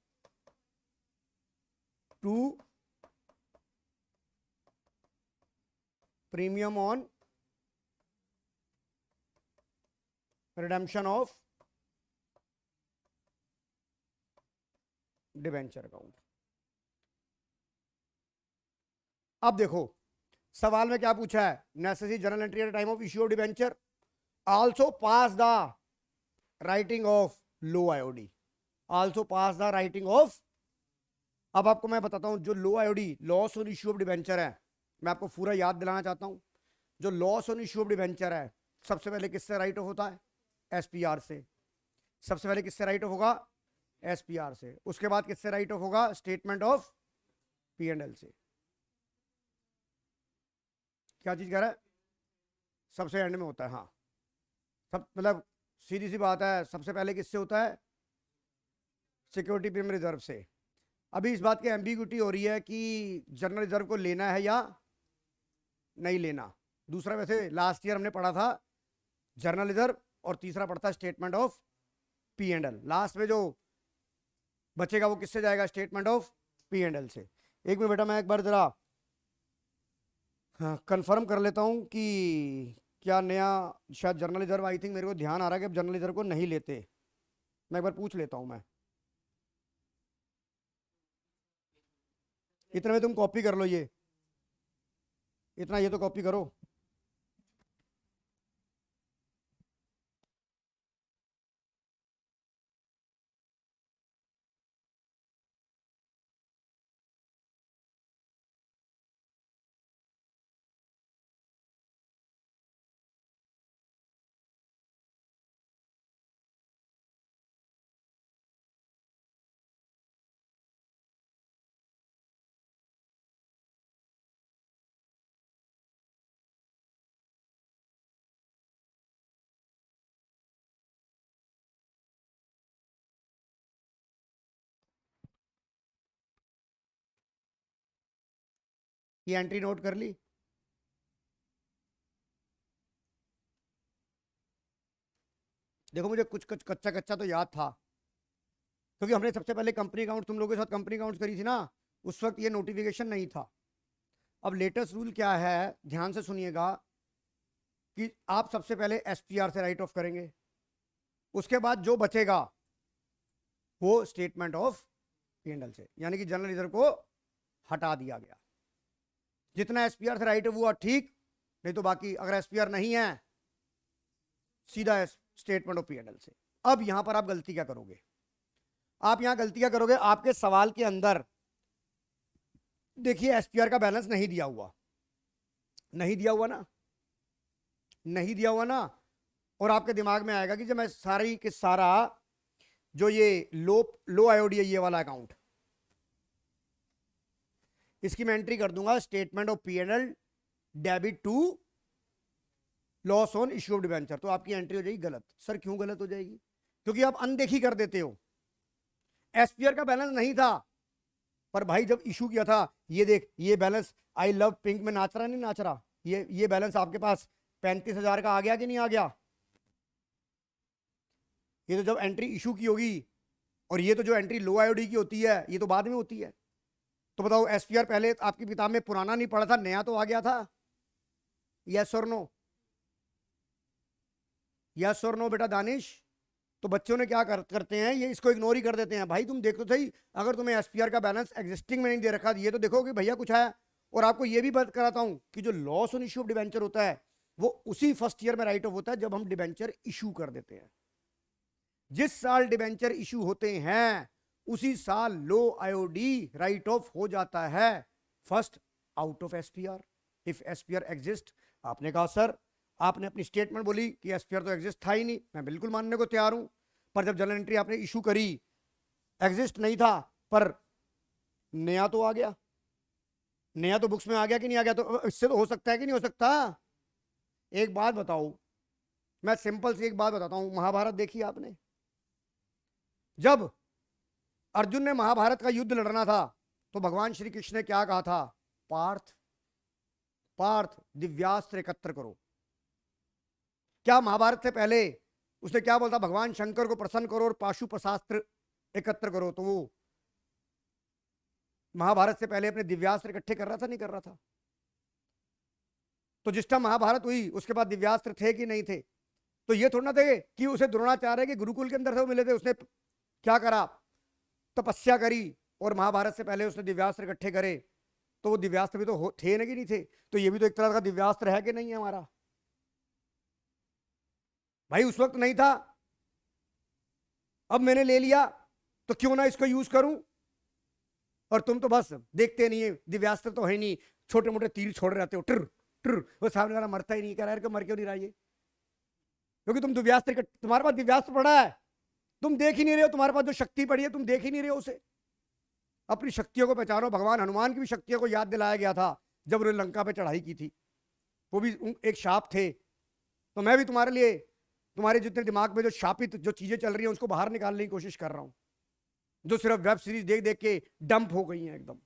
to premium on redemption of debenture account. अब देखो सवाल में क्या पूछा है? Necessary journal entry at time of issue of debenture also pass the writing off LO IOD, also pass the writing off. अब आपको मैं बताता हूं, जो LO IOD loss on issue of debenture है, मैं आपको पूरा याद दिलाना चाहता हूं। जो loss on issue of debenture है, सबसे पहले किससे राइट ऑफ होता है? एसपीआर से। सबसे पहले किससे राइट ऑफ होगा? एसपीआर से। उसके बाद किससे राइट ऑफ होगा? Statement of P and L से। क्या चीज कह रहा है? सबसे एंड में होता है। हाँ, सब मतलब सीधी सी बात है, सबसे पहले किससे होता है? सिक्योरिटी प्रीमियम रिजर्व से। अभी इस बात की एम्बिग्यूटी हो रही है कि जनरल रिजर्व को लेना है या नहीं लेना। दूसरा, वैसे लास्ट ईयर हमने पढ़ा था जनरल रिजर्व, और तीसरा पढ़ता statement of P and L. Last में जो बचेगा वो किससे जाएगा? Statement of P and L से। एक मिनट बेटा, मैं एक बार जरा कंफर्म कर लेता हूं कि क्या नया शायद जर्नल रिजर्व, आई थिंक मेरे को ध्यान आ रहा है कि अब जर्नल रिजर्व को नहीं लेते। मैं एक बार पूछ लेता हूं। मैं इतने में तुम कॉपी कर लो, ये इतना ये तो कॉपी करो। ये एंट्री नोट कर ली? देखो मुझे कुछ कुछ कच्चा कच्चा तो याद था, क्योंकि हमने सबसे पहले कंपनी अकाउंट तुम लोगों के साथ कंपनी अकाउंट करी थी ना, उस वक्त ये नोटिफिकेशन नहीं था। अब लेटेस्ट रूल क्या है, ध्यान से सुनिएगा, कि आप सबसे पहले एसपीआर से राइट ऑफ करेंगे, उसके बाद जो बचेगा वो statement of P and L से, यानी कि जनरल रिजर्व को हटा दिया गया। जितना एसपीआर से राइट ऑफ हुआ ठीक, नहीं तो बाकी अगर एसपीआर नहीं है सीधा statement of P and L से। अब यहां पर आप गलती क्या करोगे? आप यहां गलती क्या करोगे? आपके सवाल के अंदर देखिए एसपीआर का बैलेंस नहीं दिया हुआ, नहीं दिया हुआ ना, नहीं दिया हुआ ना। और आपके दिमाग में आएगा कि जब मैं सारी के सारा जो ये लो आईओडी है, ये वाला अकाउंट, इसकी मैं एंट्री कर दूंगा statement of P and L debit to loss on issue of debenture, तो आपकी एंट्री हो जाएगी गलत। सर क्यों गलत हो जाएगी? क्योंकि आप अनदेखी कर देते हो। एसपीआर का बैलेंस नहीं था, पर भाई जब इशू किया था, ये देख ये बैलेंस आई लव पिंक में नाच रहा नहीं नाच रहा, ये बैलेंस आपके पास 35,000 का आ गया कि नहीं आ गया? ये तो जब एंट्री इशू की होगी, और ये तो जो एंट्री लो आईओडी की होती है ये तो बाद में होती है। तो बताओ एसपीआर पहले आपकी किताब में पुराना नहीं पड़ा था, नया तो आ गया था। यस और नो? यस और नो बेटा दानिश? तो बच्चों ने क्या करते हैं, ये इसको इग्नोर ही कर देते हैं। भाई तुम देखो सही, अगर तुम्हें एसपीआर का बैलेंस एग्जिस्टिंग में नहीं दे रखा, ये तो देखो कि भैया कुछ है। और आपको ये भी बात कराता हूं कि जो loss on issue of debenture होता है वो उसी फर्स्ट ईयर में राइट ऑफ होता है जब हम डिबेंचर इशू कर देते हैं। जिस साल डिबेंचर इशू होते हैं उसी साल लो आईओडी राइट ऑफ हो जाता है, first out of SPR if SPR exist. आपने कहा सर, आपने अपनी स्टेटमेंट बोली कि एसपीआर तो एग्जिस्ट था ही नहीं, मैं बिल्कुल मानने को तैयार हूं, पर जब जर्नल एंट्री आपने इशू करी, एग्जिस्ट नहीं था, पर नया तो आ गया, नया तो बुक्स में आ गया कि नहीं आ गया? तो इससे तो हो सकता है कि नहीं हो सकता? एक बात बताओ, मैं सिंपल सी एक बात बताता हूं, महाभारत देखी आपने? जब अर्जुन ने महाभारत का युद्ध लड़ना था तो भगवान श्री कृष्ण ने क्या कहा था? पार्थ, पार्थ दिव्यास्त्र एकत्र करो। क्या महाभारत से पहले उसने क्या बोलता? भगवान शंकर को प्रसन्न करो और पाशुपतास्त्र एकत्र करो। तो वो महाभारत से पहले अपने दिव्यास्त्र इकट्ठे कर रहा था, नहीं कर रहा था? तो जिस टाइम महाभारत हुई उसके बाद दिव्यास्त्र थे कि नहीं थे? तो ये थोड़ा ना थे कि उसे द्रोणाचार्य के गुरुकुल के अंदर से वो मिले थे, उसने क्या करा? तपस्या करी और महाभारत से पहले उसने दिव्यास्त्र इकट्ठे करे। तो वो दिव्यास्त्र भी तो थे ना कि नहीं थे? तो ये भी तो एक तरह का दिव्यास्त्र है कि नहीं है हमारा? भाई उस वक्त नहीं था, अब मैंने ले लिया तो क्यों ना इसको यूज करूं? और तुम तो बस देखते नहीं है, दिव्यास्त्र तो है नहीं, छोटे मोटे तीर छोड़ रहते हो, टर टर, वो सामने वाला मरता ही नहीं, कह रहा है मर क्यों नहीं रहा ये? क्योंकि तुम दिव्यास्त्र, तुम्हारे पास दिव्यास्त्र पड़ा है, तुम देख ही नहीं रहे हो, तुम्हारे पास जो शक्ति पड़ी है तुम देख ही नहीं रहे हो उसे। अपनी शक्तियों को पहचानो। भगवान हनुमान की भी शक्तियों को याद दिलाया गया था जब उन्होंने लंका पे चढ़ाई की थी, वो भी एक शाप थे। तो मैं भी तुम्हारे लिए, तुम्हारे जितने दिमाग में जो शापित जो चीजें चल रही हैं उसको बाहर निकालने की कोशिश कर रहा हूं, जो सिर्फ वेब सीरीज देख देख के डंप हो गई हैं एकदम।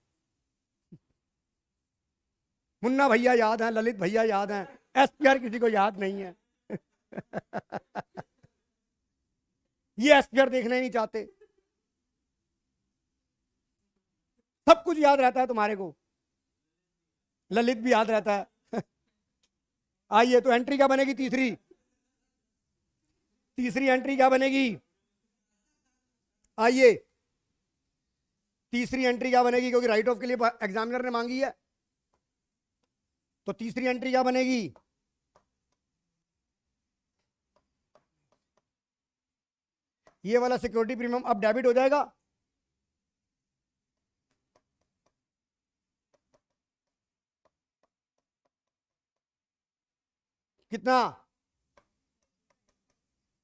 मुन्ना भैया याद है, ललित भैया याद है, एसपीआर किसी को याद नहीं है। ये एसपीआर देखना ही नहीं चाहते। सब कुछ याद रहता है तुम्हारे को, ललित भी याद रहता है। आइए, तो एंट्री क्या बनेगी? तीसरी, तीसरी एंट्री क्या बनेगी? आइए, तीसरी एंट्री क्या बनेगी? क्योंकि राइट ऑफ के लिए एग्जामिनर ने मांगी है, तो तीसरी एंट्री क्या बनेगी? ये वाला सिक्योरिटी प्रीमियम अब डेबिट हो जाएगा। कितना?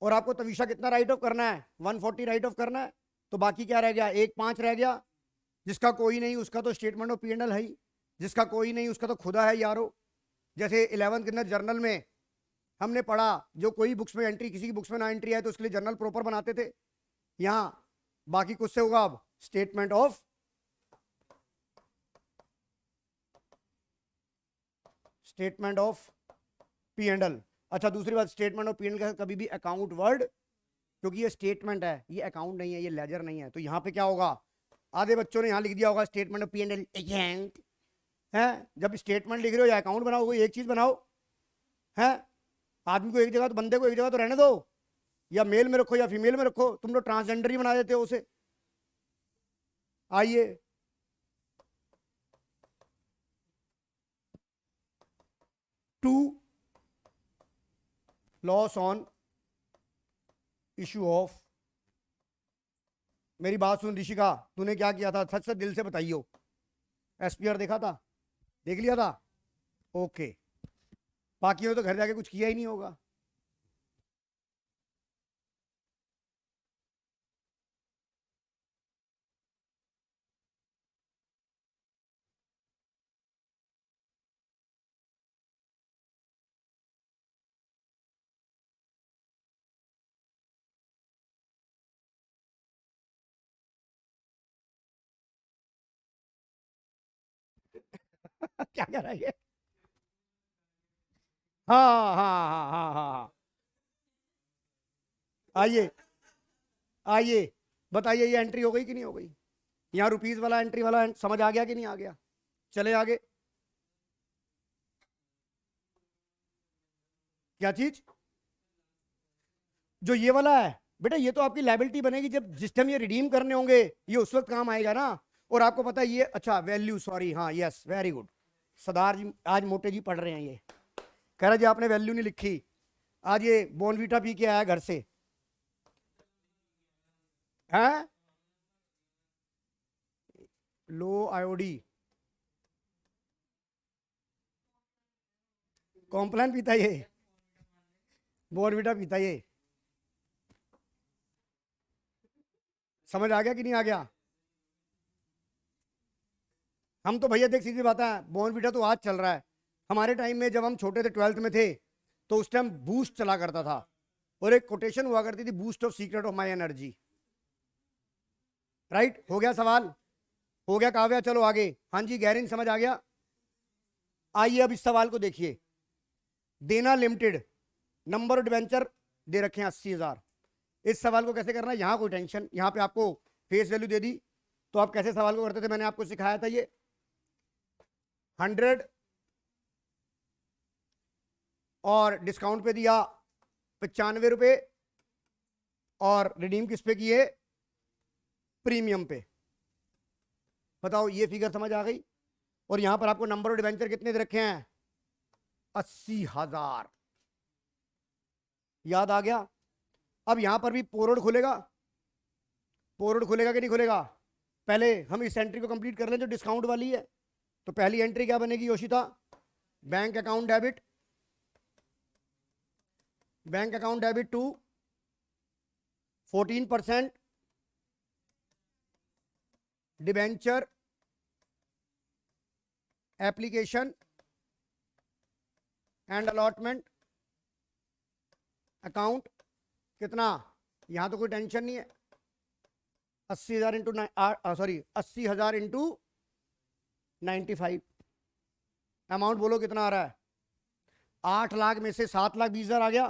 और आपको तविशा कितना राइट ऑफ करना है? 140 राइट ऑफ करना है। तो बाकी क्या रह गया? 1.5 रह गया। जिसका कोई नहीं उसका तो स्टेटमेंट ऑफ P&L है ही, जिसका कोई नहीं उसका तो खुदा है यारो। जैसे 11th के अंदर जर्नल में हमने पढ़ा, जो कोई बुक्स में एंट्री, किसी की बुक्स में ना एंट्री है तो उसके लिए जर्नल प्रॉपर बनाते थे। यहां बाकी कुछ से होगा अब स्टेटमेंट ऑफ P&L। अच्छा, दूसरी बात, स्टेटमेंट ऑफ P&L का कभी भी अकाउंट वर्ड, क्योंकि ये स्टेटमेंट है, ये अकाउंट नहीं है, ये लेजर नहीं है। तो यहां पे क्या होगा? आधे बच्चों ने यहां लिख दिया होगा स्टेटमेंट ऑफ P&L अकाउंट है। जब स्टेटमेंट लिख रहे हो या अकाउंट बनाओ, कोई एक चीज बनाओ है। आदमी को एक जगह तो, बंदे को एक जगह तो रहने दो, या मेल में रखो या फीमेल में रखो। तुम लोग ट्रांसजेंडर ही बना देते हो उसे। आइए, to loss on issue of, मेरी बात सुन ऋषिका, तूने क्या किया था? सच से दिल से बताइयो। एसपीआर देखा था? देख लिया था? ओके। बाकियों ने तो घर जाके कुछ किया ही नहीं होगा। क्या कह रहा है ये? हाँ हाँ हाँ हाँ हाँ हाँ। आइए, आइए बताइए, ये एंट्री हो गई कि नहीं हो गई? यहाँ रुपीज वाला एंट्री वाला समझ आ गया कि नहीं आ गया? चले आगे। क्या चीज? जो ये वाला है बेटा, ये तो आपकी लाइबिलिटी बनेगी जब जिस टाइम ये रिडीम करने होंगे, ये उस वक्त काम आएगा ना। और आपको पता है ये, अच्छा वैल्यू, सॉरी, हाँ यस, वेरी गुड। सरदार जी आज मोटे जी पढ़ रहे हैं। ये कह रहा जी आपने वैल्यू नहीं लिखी। आज ये बोनवीटा पी के आया घर से, है लो आयोडी, कॉम्प्लान पीता ये, बोनवीटा पीता ये। समझ आ गया कि नहीं आ गया? हम तो भैया देख सीधी बात है, बॉर्नवीटा तो आज चल रहा है। हमारे टाइम में जब हम छोटे थे 12th में थे तो उस टाइम बूस्ट चला करता था और एक कोटेशन हुआ करती थी, boost of secret of my energy. Right, हो गया सवाल? हो गया काव्या? चलो आगे। हाँ जी गैरिन, समझ आ गया? आइए अब इस सवाल को देखिए। देना लिमिटेड, नंबर ऑफ डिवेंचर दे रखे हैं 80,000। इस सवाल को कैसे करना है, यहां कोई टेंशन, यहां पे आपको फेस वैल्यू दे दी तो आप कैसे सवाल को करते थे, मैंने आपको सिखाया था। ये 100 और डिस्काउंट पे दिया 95 रुपए और रिडीम किस पे किए, प्रीमियम पे। बताओ ये फिगर समझ आ गई? और यहां पर आपको नंबर ऑफ डिवेंचर कितने दे रखे हैं, 80,000। याद आ गया? अब यहां पर भी पोरोड खुलेगा, पोरोड खुलेगा कि नहीं खुलेगा? पहले हम इस एंट्री को कंप्लीट कर लें जो डिस्काउंट वाली है। तो पहली एंट्री क्या बनेगी Yoshita, bank account debit, bank account debit to 14% debenture application and allotment account. कितना, यहां तो कोई टेंशन नहीं है, 80,000 इंटू 95। अमाउंट बोलो कितना आ रहा है, 8 लाख में से 7,20,000 आ गया।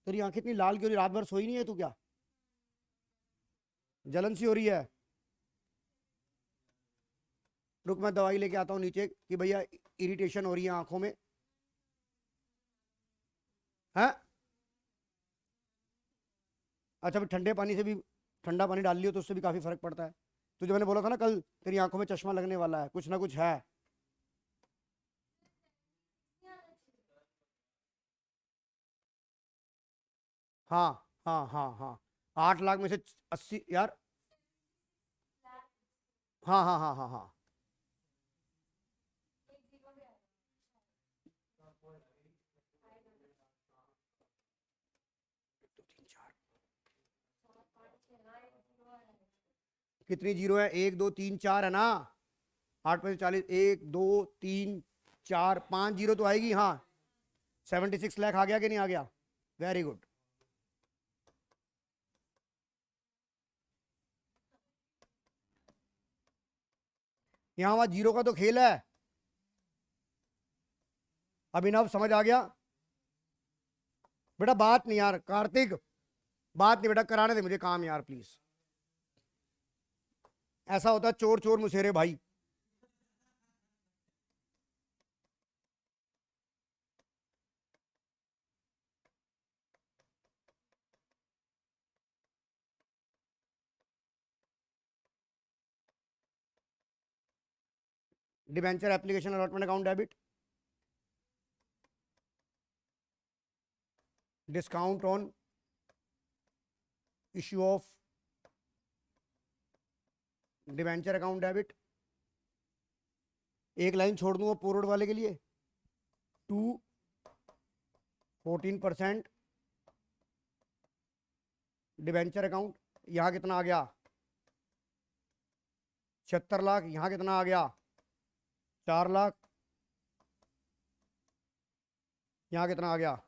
तेरी आंखें इतनी लाल क्यों, रात भर सोई नहीं है तू क्या, जलन सी हो रही है? रुक मैं दवाई लेके आता हूँ नीचे कि भैया इरिटेशन हो रही है आंखों में। है अच्छा, फिर ठंडे पानी से भी, ठंडा पानी डाल लियो तो उससे भी काफी फर्क पड़ता है। तो जो मैंने बोला था ना कल, तेरी आंखों में चश्मा लगने वाला है, कुछ ना कुछ है। हाँ हाँ हाँ हाँ, 8 लाख में से 80 यार। हाँ हाँ हाँ हाँ हाँ, कितनी जीरो है, 1 2 3 4 है ना, 8 में से 40, 1 2 3 4 5 जीरो तो आएगी। हाँ 76 लाख आ गया कि नहीं आ गया? Very good. यहां वहां जीरो का तो खेल है। अभिनव समझ आ गया? बेटा बात नहीं यार, कार्तिक बात नहीं बेटा, कराने दे मुझे काम यार प्लीज। ऐसा होता है चोर चोर मुसेरे भाई। Debenture application allotment account debit, discount on issue of debenture account debit. एक लाइन छोड़ दूंगा पोरोड वाले के लिए, टू 14% डिबेंचर अकाउंट। यहां कितना आ गया, 76 लाख। यहां कितना आ गया, 4 लाख। यहां कितना आ गया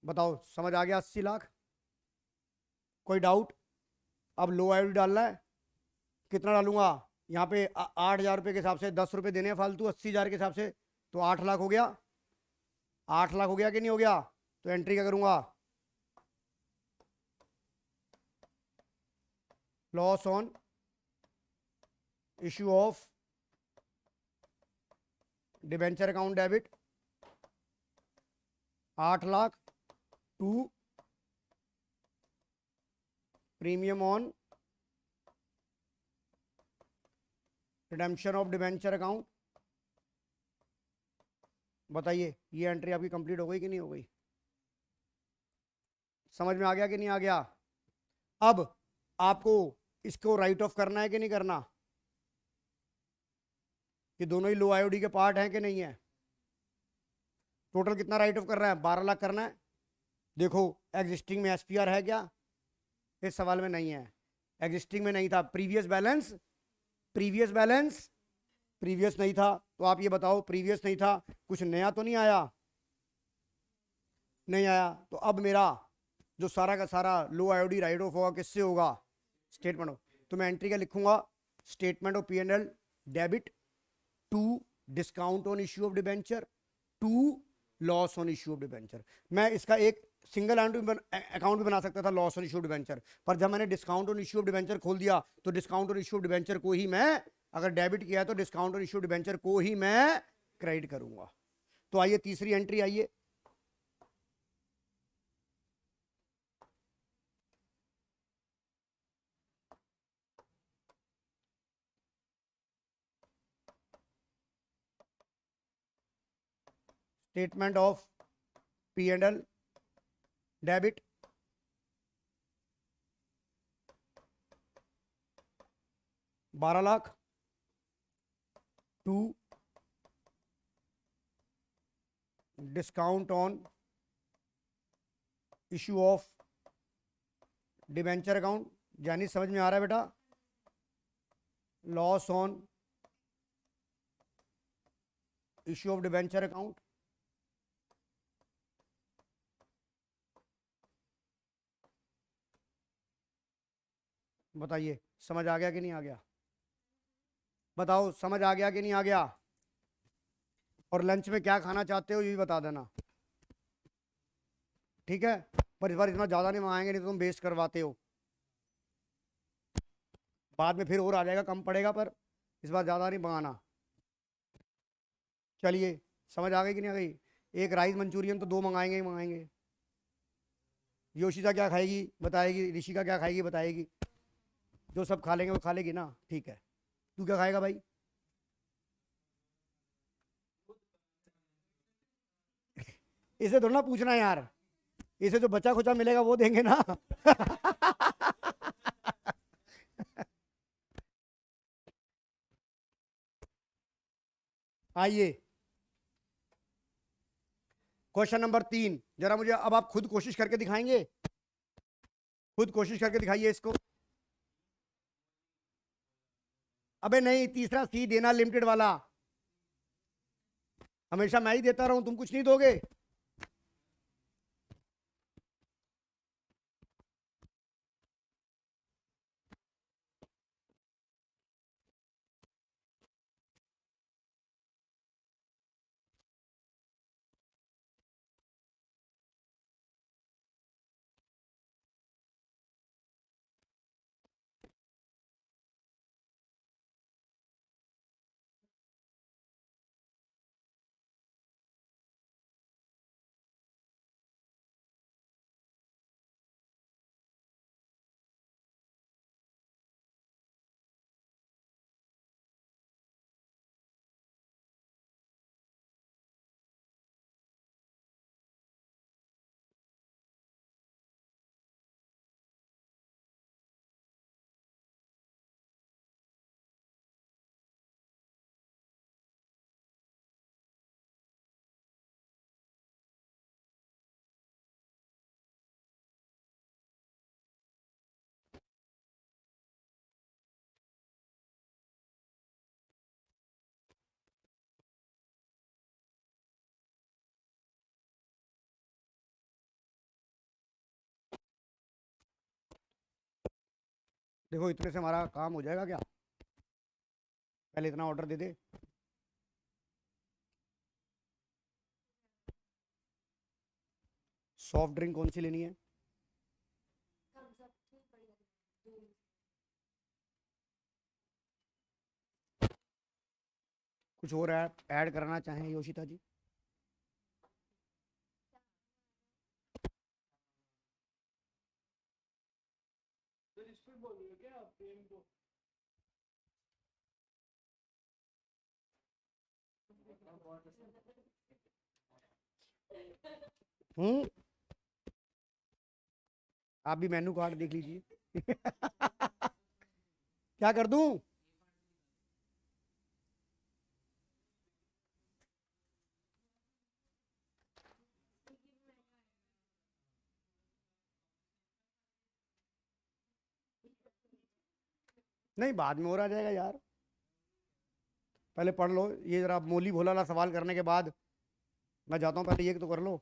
बताओ, समझ आ गया? 80 लाख। कोई डाउट? अब लो आईडी डालना है, कितना डालूंगा यहाँ पे, 8,000 रुपये के हिसाब से 10 रुपये देने हैं फालतू, 80,000 के हिसाब से तो 8 लाख हो गया। 8 लाख हो गया कि नहीं हो गया? तो एंट्री क्या करूंगा, loss on issue of debenture account debit 8 lakh to premium on redemption of debenture account. बताइए ये एंट्री आपकी कंप्लीट हो गई कि नहीं हो गई? समझ में आ गया कि नहीं आ गया? अब आपको इसको राइट ऑफ करना है कि नहीं करना? कि दोनों ही लो आईओडी के पार्ट हैं कि नहीं है? टोटल कितना राइट ऑफ कर रहा है, 12 लाख करना है। देखो एग्जिस्टिंग में एसपीआर है क्या, इस सवाल में नहीं है, एग्जिस्टिंग में नहीं था। Previous balance, previous balance, previous नहीं था। तो आप ये बताओ, प्रीवियस नहीं था, कुछ नया तो नहीं आया? नहीं आया। तो अब मेरा जो सारा का सारा लो आईओडी राइट ऑफ होगा किससे होगा? स्टेटमेंट। तो मैं एंट्री क्या लिखूंगा? Statement of P&L debit to discount on issue of debenture to loss on issue of debenture. मैं इसका एक सिंगल अकाउंट भी बना सकता था, loss on issue of debenture, पर जब मैंने discount on issue of debenture खोल दिया तो discount on issue of debenture को ही मैं, अगर डेबिट किया तो discount on issue of debenture को ही मैं क्रेडिट करूंगा। तो आइए तीसरी एंट्री, आइए statement of P&L debit 12 lakh to discount on issue of debenture account. Jani समझ में आ रहा है बेटा? Loss on issue of debenture account. बताइए समझ आ गया कि नहीं आ गया? बताओ समझ आ गया कि नहीं आ गया? और लंच में क्या खाना चाहते हो ये भी बता देना, ठीक है? पर इस बार इतना ज़्यादा नहीं मंगाएंगे, नहीं तो तुम वेस्ट करवाते हो। बाद में फिर और आ जाएगा, कम पड़ेगा, पर इस बार ज़्यादा नहीं मंगाना। चलिए समझ आ गई कि नहीं आ गई? एक राइस मंचूरियन तो दो मंगाएंगे ही मंगाएंगे। योशिता क्या खाएगी बताएगी, ऋषिका क्या खाएगी बताएगी, जो सब खा लेंगे वो खा लेगी ना, ठीक है? तू क्या खाएगा भाई? इसे थोड़ा ना पूछना यार, इसे जो बचा खुचा मिलेगा वो देंगे ना। आइए क्वेश्चन नंबर 3, जरा मुझे अब आप खुद कोशिश करके दिखाएंगे, खुद कोशिश करके दिखाइए इसको। अबे नहीं, तीसरा सी देना लिमिटेड वाला, हमेशा मैं ही देता रहूं, तुम कुछ नहीं दोगे? देखो इतने से हमारा काम हो जाएगा क्या? पहले इतना ऑर्डर दे दे। सॉफ्ट ड्रिंक कौन सी लेनी है? कुछ और ऐड करना चाहें योशिता जी? हम्म, आप भी मेनू कार्ड देख लीजिए। क्या कर दूं? नहीं, बाद में और आ जाएगा यार, पहले पढ़ लो ये जरा मोली भोला वाला सवाल करने के बाद मैं जाता हूँ, पहले ये तो कर लो।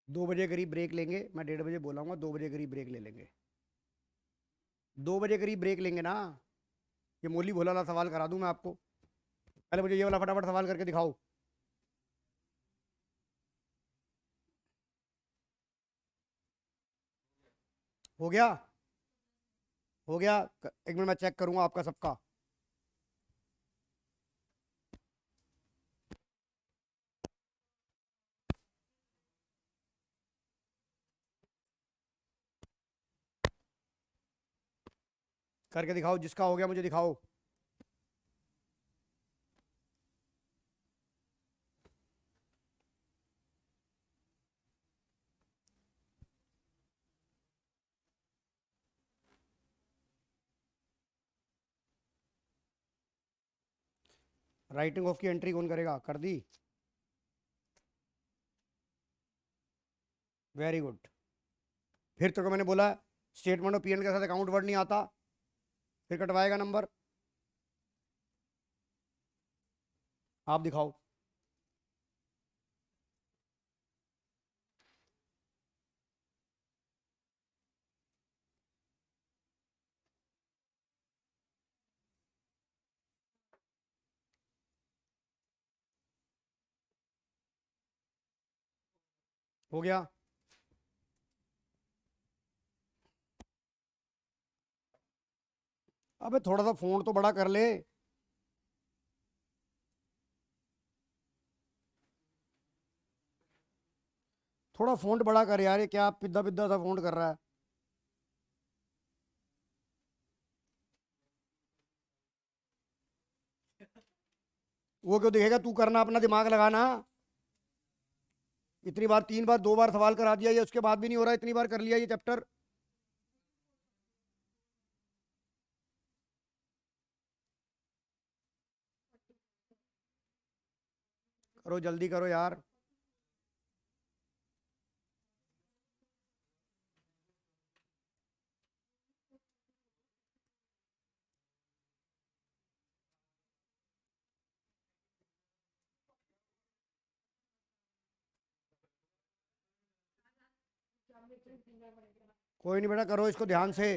दो बजे करीब ब्रेक लेंगे, मैं 1:30 बजे बोलाऊंगा, 2 बजे करीब ब्रेक ले लेंगे, 2 बजे करीब ब्रेक लेंगे ना। ये मोली भोला वाला सवाल करा दूं मैं आपको, पहले मुझे ये वाला फटाफट सवाल करके दिखाओ। हो गया, हो गया, एक मिनट मैं चेक करूंगा आपका सबका। करके दिखाओ, जिसका हो गया मुझे दिखाओ। राइटिंग ऑफ की एंट्री कौन करेगा, कर दी, वेरी गुड। फिर तो मैंने बोला स्टेटमेंट ऑफ पीएन के साथ अकाउंट वर्ड नहीं आता, फिर कटवाएगा नंबर। आप दिखाओ। हो गया, अबे थोड़ा सा फोन तो बड़ा कर ले। थोड़ा फ़ॉन्ट बड़ा कर यार, ये क्या पिद्दा पिद्दा सा फ़ॉन्ट कर रहा है। वो क्यों दिखेगा, तू करना, अपना दिमाग लगाना। इतनी बार, 3 बार 2 बार सवाल करा दिया ये, उसके बाद भी नहीं हो रहा, इतनी बार कर लिया ये चैप्टर। करो जल्दी करो यार। कोई नहीं बेटा, करो इसको ध्यान से।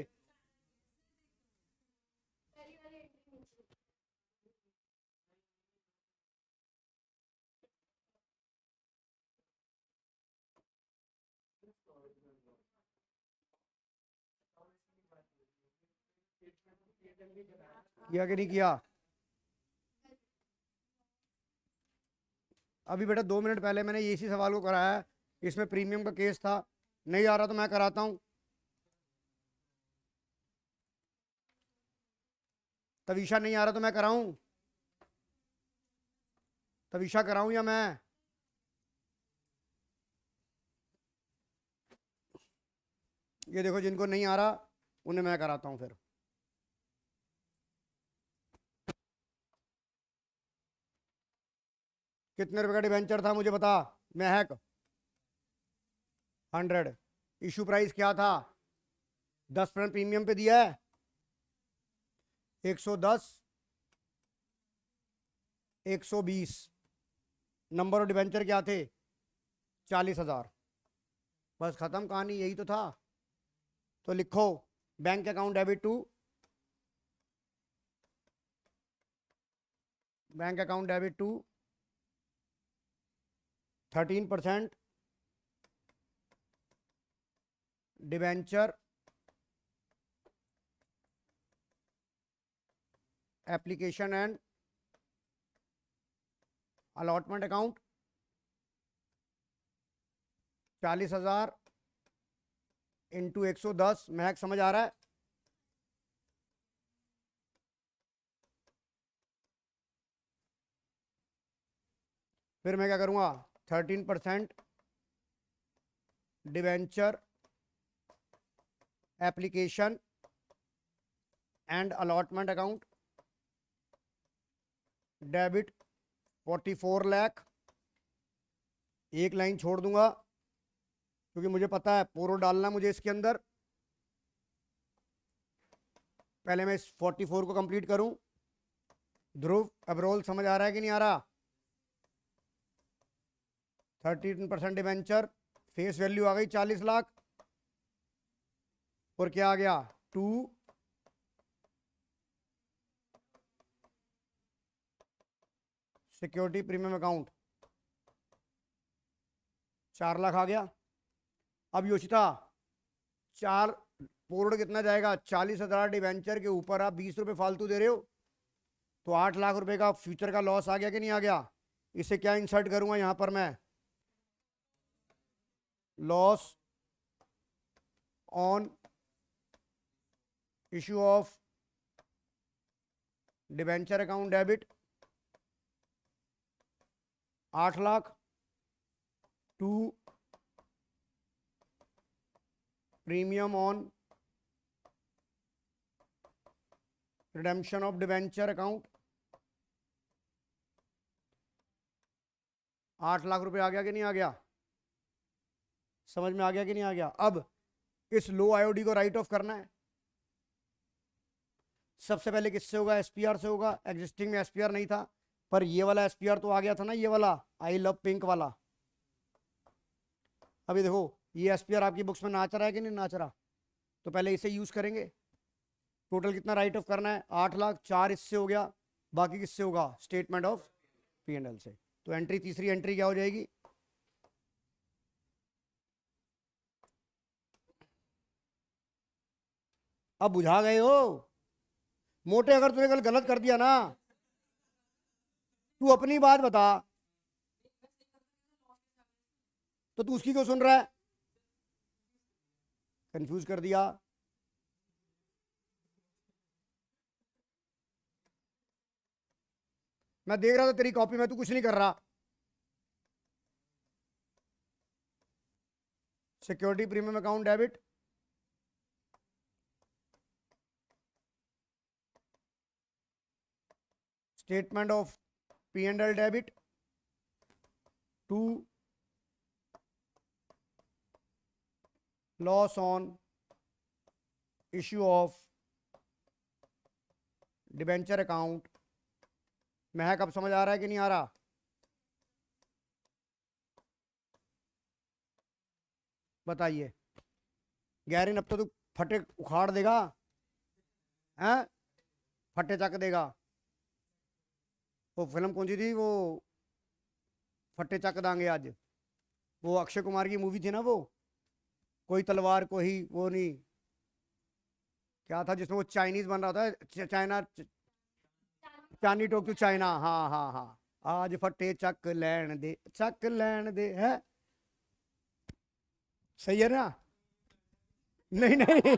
किया कि नहीं किया? अभी बेटा 2 मिनट पहले मैंने इसी सवाल को कराया है, इसमें प्रीमियम का केस था, नहीं आ रहा तो मैं कराता हूँ। तवीशा नहीं आ रहा तो मैं कराऊं? तवीशा कराऊं या मैं? ये देखो, जिनको नहीं आ रहा उन्हें मैं कराता हूँ फिर। कितने रुपए का डिवेंचर था मुझे बता, महक? 100। इशू प्राइस क्या था? 10% प्रीमियम पे दिया है, 110, 120। नंबर ऑफ डिवेंचर क्या थे? 40,000। बस खत्म कहानी, यही तो था। तो लिखो, bank account debit to, bank account debit to 13% debenture application and allotment account 40,000 into 110, Mehak समझ आ रहा है? फिर मैं क्या करूंगा, 13% debenture application and allotment account debit 44 lakh, एक लाइन छोड़ दूंगा क्योंकि मुझे पता है पोरो डालना मुझे इसके अंदर। पहले मैं इस 44 को कंप्लीट करूं। ध्रुव अब रोल समझ आ रहा है कि नहीं आ रहा? 13% डिवेंचर, फेस वैल्यू आ गई 40 लाख, और क्या आ गया 2 सिक्योरिटी प्रीमियम अकाउंट 4 लाख आ गया। अब योशिता 4 पोर्ड कितना जाएगा, 40,000 डिवेंचर के ऊपर आप 20 रुपए फालतू दे रहे हो, तो 8 लाख रुपए का फ्यूचर का लॉस आ गया कि नहीं आ गया? इसे क्या इंसर्ट करूंगा यहां पर मैं, loss on issue of debenture account debit 8 lakh, 2 premium on redemption of debenture account 8 lakh रुपए आ गया कि नहीं आ गया? समझ में आ गया कि नहीं आ गया? अब इस लो आईओडी को राइट ऑफ करना है। सबसे पहले किससे होगा, एसपीआर से होगा। एग्जिस्टिंग में एसपीआर नहीं था, पर ये वाला एसपीआर तो आ गया था ना, ये वाला आई लव पिंक वाला। अभी देखो ये एसपीआर आपकी बुक्स में नाच रहा है कि नहीं नाच रहा, तो पहले इसे यूज करेंगे। टोटल कितना राइट ऑफ करना है, 8 लाख, 4 इससे हो गया, बाकी किससे होगा, स्टेटमेंट ऑफ P&L से। तो एंट्री, तीसरी एंट्री क्या हो जाएगी, अब बुझा गए हो? मोटे अगर तूने कल गलत कर दिया ना, तू अपनी बात बता, तो तू उसकी क्यों सुन रहा है? कंफ्यूज कर दिया। मैं देख रहा था तेरी कॉपी में, तू कुछ नहीं कर रहा। Security premium account debit, statement of P&L debit, 2 loss on issue of debenture account. महक अब समझ आ रहा है कि नहीं आ रहा? बताइए। गैरिन अब तो तू फटे उखाड़ देगा, हैं? फटे चक देगा। वो फिल्म कौन सी थी वो, फटे चक दांगे आज, वो अक्षय कुमार की मूवी थी ना वो, कोई तलवार कोई वो नहीं, क्या था जिसमें वो चाइनीज बन रहा था, चाइना, चांदी टोक टू चाइना, हाँ हाँ हाँ। आज फटे चक लैन दे, चक लैन दे, है सही है ना? नहीं नहीं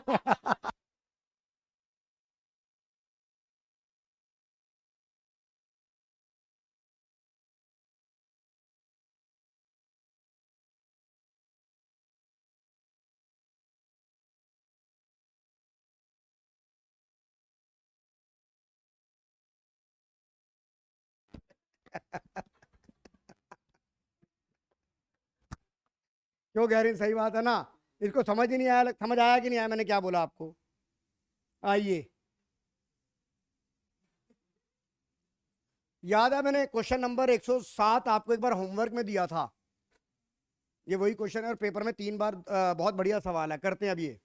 क्यों गैरिन, सही बात है ना? इसको समझ ही नहीं आया, समझ आया कि नहीं आया मैंने क्या बोला आपको? आइए, याद है मैंने क्वेश्चन नंबर 107 आपको एक बार होमवर्क में दिया था, ये वही क्वेश्चन है और पेपर में 3 बार, बहुत बढ़िया सवाल है, करते हैं अब ये।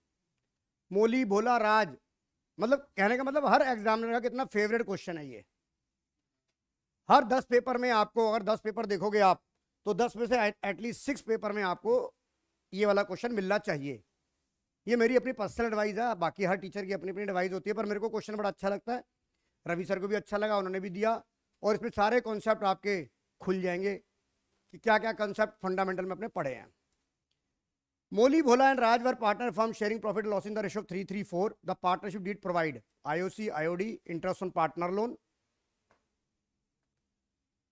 मोली भोला राज, मतलब कहने का मतलब हर एग्जामिनर का कितना फेवरेट क्वेश्चन है ये। हर 10 पेपर में आपको, अगर 10 पेपर देखोगे आप, तो 10 में से एटलीस्ट 6 पेपर में आपको ये वाला क्वेश्चन मिलना चाहिए। ये मेरी अपनी पर्सनल एडवाइस है, बाकी हर टीचर की अपनी अपनी एडवाइस होती है, पर मेरे को क्वेश्चन बड़ा अच्छा लगता है। रवि सर को भी अच्छा लगा, उन्होंने भी दिया, और इसमें सारे कॉन्सेप्ट आपके खुल जाएंगे कि क्या क्या कंसेप्ट फंडामेंटल में अपने पढ़े हैं. Molly, Bhola and Raj were partner firms sharing profit and loss in the ratio of 3:3:4. The partnership did provide IOC, IOD, interest on partner loan.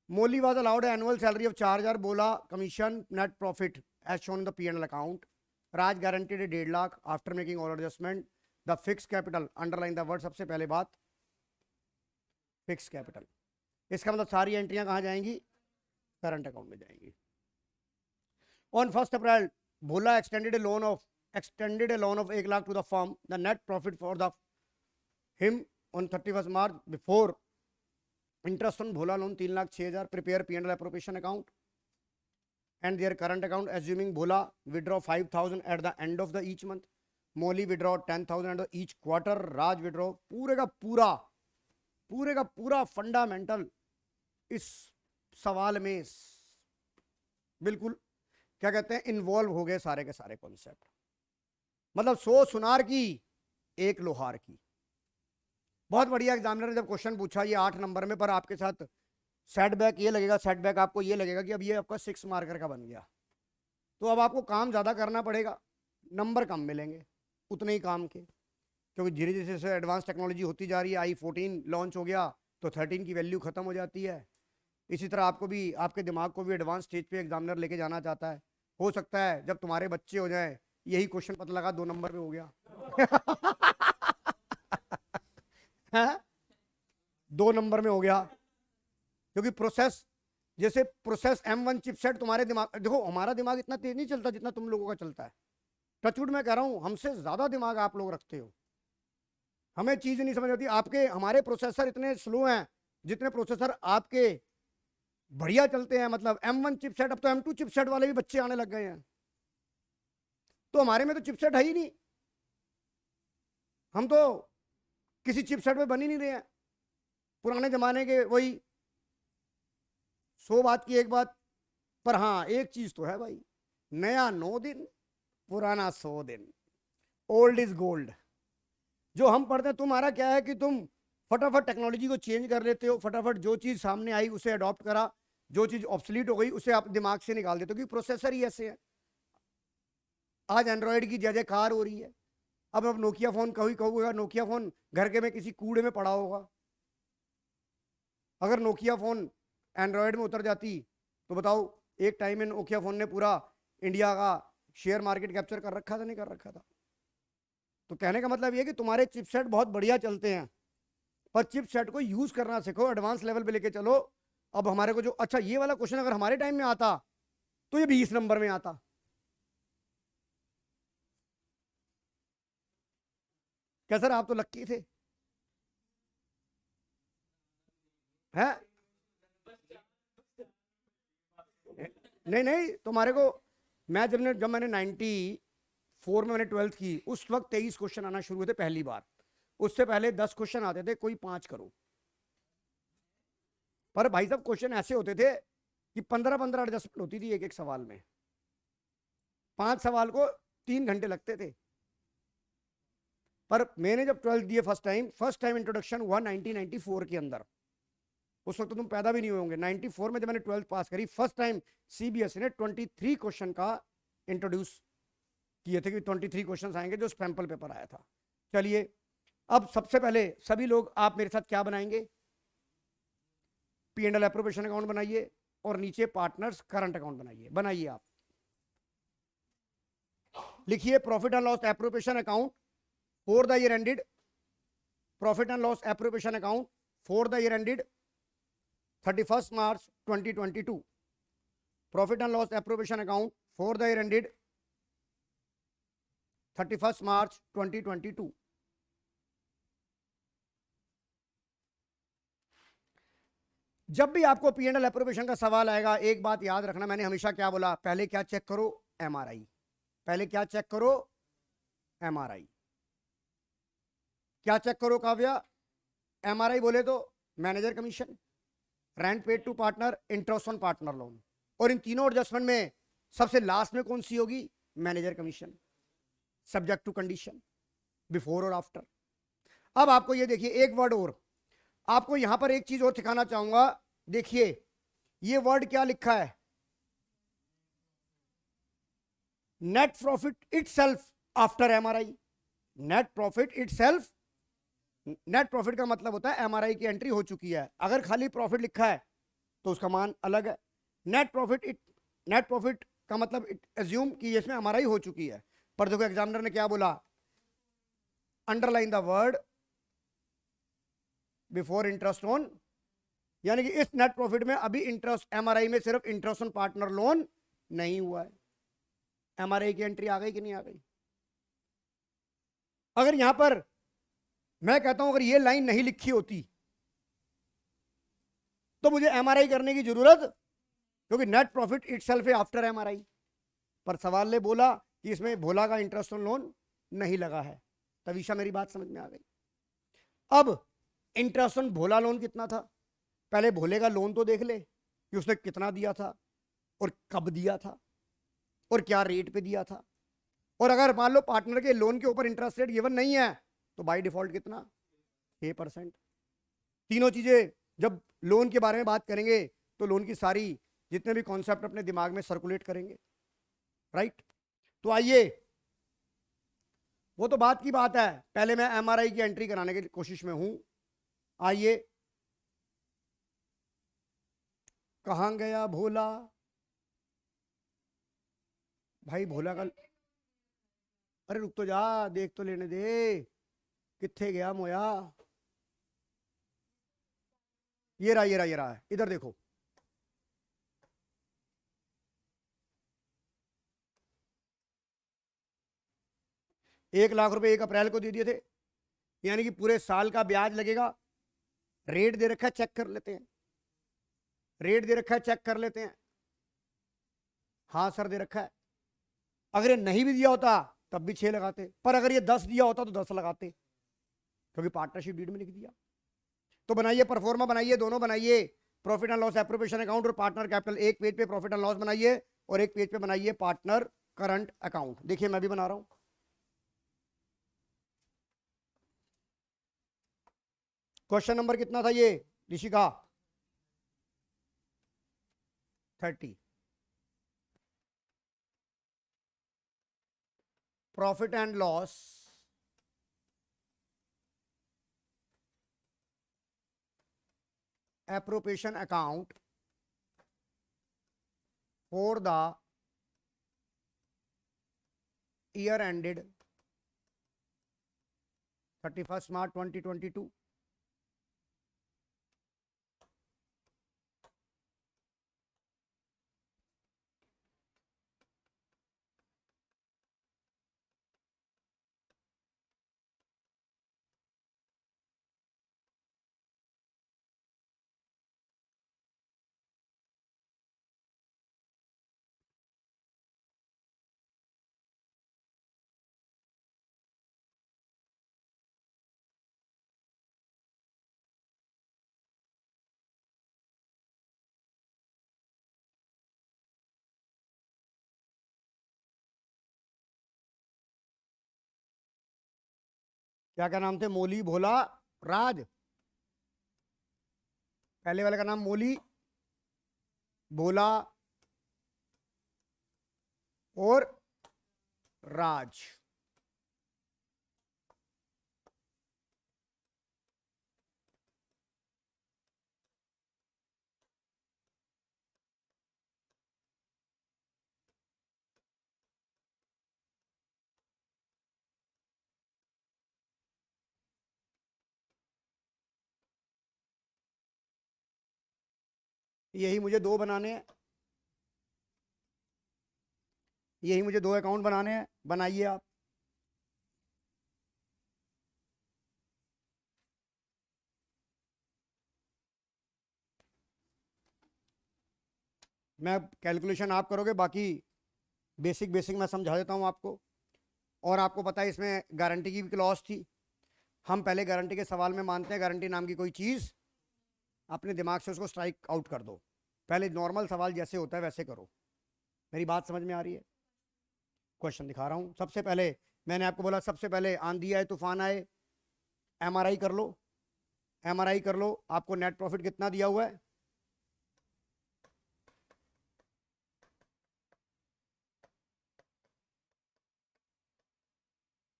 Molly was allowed an annual salary of 4,000, Bhola commission net profit as shown in the P&L account. Raj guaranteed a 1.5 lakh after making all adjustment. The fixed capital, underline the word, सबसे पहले बात fixed capital. इसका मतलब सारी एंट्रियां कहाँ जाएंगी? करंट अकाउंट में जाएंगी. On 1st April, Bhola extended a loan of 1 lakh to the firm. The net profit for him on 31st March before interest on Bhola loan 3,06,000. Prepare P&L appropriation account and their current account, assuming Bhola withdraw 5,000 at the end of the each month. Molly withdraw 10,000 at each quarter. Raj withdraw. पूरे का पूरा फंडामेंटल इस सवाल में बिल्कुल क्या कहते हैं इन्वॉल्व हो गए सारे के सारे कॉन्सेप्ट. मतलब 100 सुनार की 1 लोहार की. बहुत बढ़िया. एग्जामिनर ने जब क्वेश्चन पूछा ये 8 नंबर में, पर आपके साथ सेटबैक ये लगेगा, सेटबैक आपको ये लगेगा कि अब ये आपका 6 मार्कर का बन गया, तो अब आपको काम ज़्यादा करना पड़ेगा, नंबर कम मिलेंगे उतने ही काम के, क्योंकि धीरे धीरे से एडवांस टेक्नोलॉजी होती जा रही है. i14 लॉन्च हो गया तो 13 की वैल्यू खत्म हो जाती है. इसी तरह आपको भी, आपके दिमाग को भी एडवांस स्टेज पे एग्जामिनर लेके जाना चाहता है. हो सकता है जब तुम्हारे बच्चे हो जाए यही क्वेश्चन पता लगा 2 नंबर में हो गया. 2 नंबर में हो गया, क्योंकि प्रोसेस, जैसे प्रोसेस M1 चिपसेट तुम्हारे दिमाग, देखो हमारा दिमाग इतना तेज नहीं चलता जितना तुम लोगों का चलता है. टचवुड मैं कह रहा हूं, हमसे ज्यादा दिमाग आप लोग रखते हो. हमें चीज नहीं समझ आती. हमारे प्रोसेसर इतने स्लो हैं जितने प्रोसेसर आपके बढ़िया चलते हैं. मतलब M1 चिपसेट, अब तो M2 चिपसेट वाले भी बच्चे आने लग गए हैं. तो हमारे में तो चिपसेट है ही नहीं, हम तो किसी चिपसेट में बन ही नहीं रहे हैं. पुराने जमाने के वही 100 बात की एक बात. पर हाँ एक चीज तो है भाई, नया 9 दिन पुराना 100 दिन. Old is gold. जो हम पढ़ते हैं, तुम्हारा क्या है कि तुम फटाफट टेक्नोलॉजी को चेंज कर लेते हो, फटाफट जो चीज सामने आई उसे अडॉप्ट करा, जो चीज ऑब्सोलीट हो गई उसे आप दिमाग से निकाल देते हो, क्योंकि प्रोसेसर ही ऐसे है. आज एंड्रॉयड की जय जयकार हो रही है. अब नोकिया फोन कहूँगा, नोकिया फोन घर के में किसी कूड़े में पड़ा होगा. अगर नोकिया फोन एंड्रॉयड में उतर जाती तो बताओ, एक टाइम में नोकिया फोन ने पूरा इंडिया का शेयर मार्केट कैप्चर कर रखा था, नहीं कर रखा था. तो कहने का मतलब ये कि तुम्हारे चिपसेट बहुत बढ़िया चलते हैं, पर चिपसेट को यूज करना सीखो, एडवांस लेवल पे लेके चलो. अब हमारे को जो, अच्छा ये वाला क्वेश्चन अगर हमारे टाइम में आता तो ये 20 नंबर में आता. क्या सर आप तो लक्की थे हैं? नहीं तुम्हारे को, मैं जब मैंने 94 में मैंने 12th की, उस वक्त 23 क्वेश्चन आना शुरू हुए थे पहली बार. उससे पहले 10 क्वेश्चन आते थे, कोई 5 करो. पर भाई साहब क्वेश्चन ऐसे होते थे कि 15 एडजस्टमेंट होती थी एक एक सवाल में. 5 सवाल को 3 घंटे लगते थे. पर मैंने जब 12th दिए फर्स्ट टाइम इंट्रोडक्शन हुआ 1994 के अंदर. उस वक्त तो तुम पैदा भी नहीं हुए होंगे. 94 में जब मैंने 12th पास करी, फर्स्ट टाइम सीबीएसई ने 23 क्वेश्चन का इंट्रोड्यूस किए थे कि 23 क्वेश्चन आएंगे, जो सैंपल पेपर आया था. चलिए अब सबसे पहले सभी लोग आप मेरे साथ क्या बनाएंगे? P&L एप्रोप्रिएशन अकाउंट बनाइए और नीचे पार्टनर्स करंट अकाउंट बनाइए. आप लिखिए profit and loss appropriation account for the year ended. Profit and loss appropriation account for the year ended 31st March 2022. Profit and loss appropriation account for the year ended 31st March 2022. जब भी आपको P&L एप्रोप्रिएशन का सवाल आएगा, एक बात याद रखना, मैंने हमेशा क्या बोला, पहले क्या चेक करो? MRI. पहले क्या चेक करो? MRI. क्या चेक करो काव्या? MRI बोले तो manager commission, rent paid to partner, interest on partner loan. और इन तीनों एडजस्टमेंट में सबसे लास्ट में कौन सी होगी? Manager commission, subject to condition, before और आफ्टर. अब आपको ये देखिए, एक वर्ड और आपको यहां पर एक चीज और सिखाना चाहूंगा. देखिए ये वर्ड क्या लिखा है, net profit itself after MRI. Net profit itself, net profit का मतलब होता है एमआरआई की एंट्री हो चुकी है। अगर खाली प्रॉफिट लिखा है तो उसका मान अलग है। नेट प्रॉफिट का मतलब एज्यूम कि इसमें एमआरआई हो चुकी है। पर देखो एग्जामिनर ने क्या बोला, underline the word before interest on, यानी कि इस नेट प्रॉफिट में अभी इंटरेस्ट, एमआरआई में सिर्फ इंटरेस्ट ऑन पार्टनर लोन नहीं हुआ है। एमआरआई की एंट्री आ गई कि नहीं आ गई? अगर यहां पर मैं कहता हूं अगर ये लाइन नहीं लिखी होती तो मुझे एमआरआई करने की जरूरत, क्योंकि नेट प्रॉफिट इटसेल्फ है आफ्टर एमआरआई। पर सवाल ने बोला कि इसमें भोला का इंटरेस्ट ऑन लोन नहीं लगा है। तविशा मेरी बात समझ में आ गई? अब इंटरेस्ट ऑन भोला लोन कितना था, पहले भोले का लोन तो देख ले कि उसने कितना दिया था और कब दिया था और क्या रेट पे दिया था। और अगर मान लो पार्टनर के लोन के ऊपर इंटरेस्ट रेट गिवन नहीं है तो बाय डिफॉल्ट कितना, 6%। तीनों चीजें जब लोन के बारे में बात करेंगे तो लोन की सारी जितने भी कॉन्सेप्ट अपने दिमाग में सर्कुलेट करेंगे, राइट। तो आइए, वो तो बात की बात है, पहले मैं एमआरआई की एंट्री कराने की कोशिश में हूं। आइए, कहां गया भोला भाई, भोला का, अरे रुक तो जा, देख तो लेने दे, किथे गया मोया। ये रहा, ये रहा, ये रहा है, इधर देखो। ₹1,00,000 1 अप्रैल को दे दिए थे, यानी कि पूरे साल का ब्याज लगेगा। रेट दे रखा है, चेक कर लेते हैं। रेट दे रखा है, चेक कर लेते हैं। हाँ सर दे रखा है। अगर ये नहीं भी दिया होता तब भी 6 लगाते, पर अगर ये 10 दिया होता तो 10 लगाते, क्योंकि पार्टनरशिप डीड में लिख दिया। तो बनाइए, परफॉर्मा बनाइए, दोनों बनाइए, profit and loss appropriation account और पार्टनर कैपिटल। एक पेज पे प्रॉफिट एंड लॉस बनाइए और एक पेज पे बनाइए पार्टनर करंट अकाउंट। देखिए मैं भी बना रहा हूं। क्वेश्चन नंबर कितना था ये Rishika? 30। Profit and loss appropriation account for the year ended 31st March 2022। क्या क्या नाम थे? मोली, भोला, राज। पहले वाले का नाम मोली, भोला और राज। यही मुझे दो बनाने हैं, यही मुझे दो अकाउंट बनाने हैं। बनाइए आप। मैं कैलकुलेशन आप करोगे, बाकी बेसिक बेसिक मैं समझा देता हूं आपको। और आपको पता है इसमें गारंटी की भी क्लॉज थी। हम पहले गारंटी के सवाल में मानते हैं गारंटी नाम की कोई चीज़, अपने दिमाग से उसको स्ट्राइक आउट कर दो। पहले नॉर्मल सवाल जैसे होता है वैसे करो। मेरी बात समझ में आ रही है? क्वेश्चन दिखा रहा हूं। सबसे पहले मैंने आपको बोला, सबसे पहले आंधी आए तूफान आए, एमआरआई कर लो। एमआरआई कर लो, आपको नेट प्रॉफिट कितना दिया हुआ है?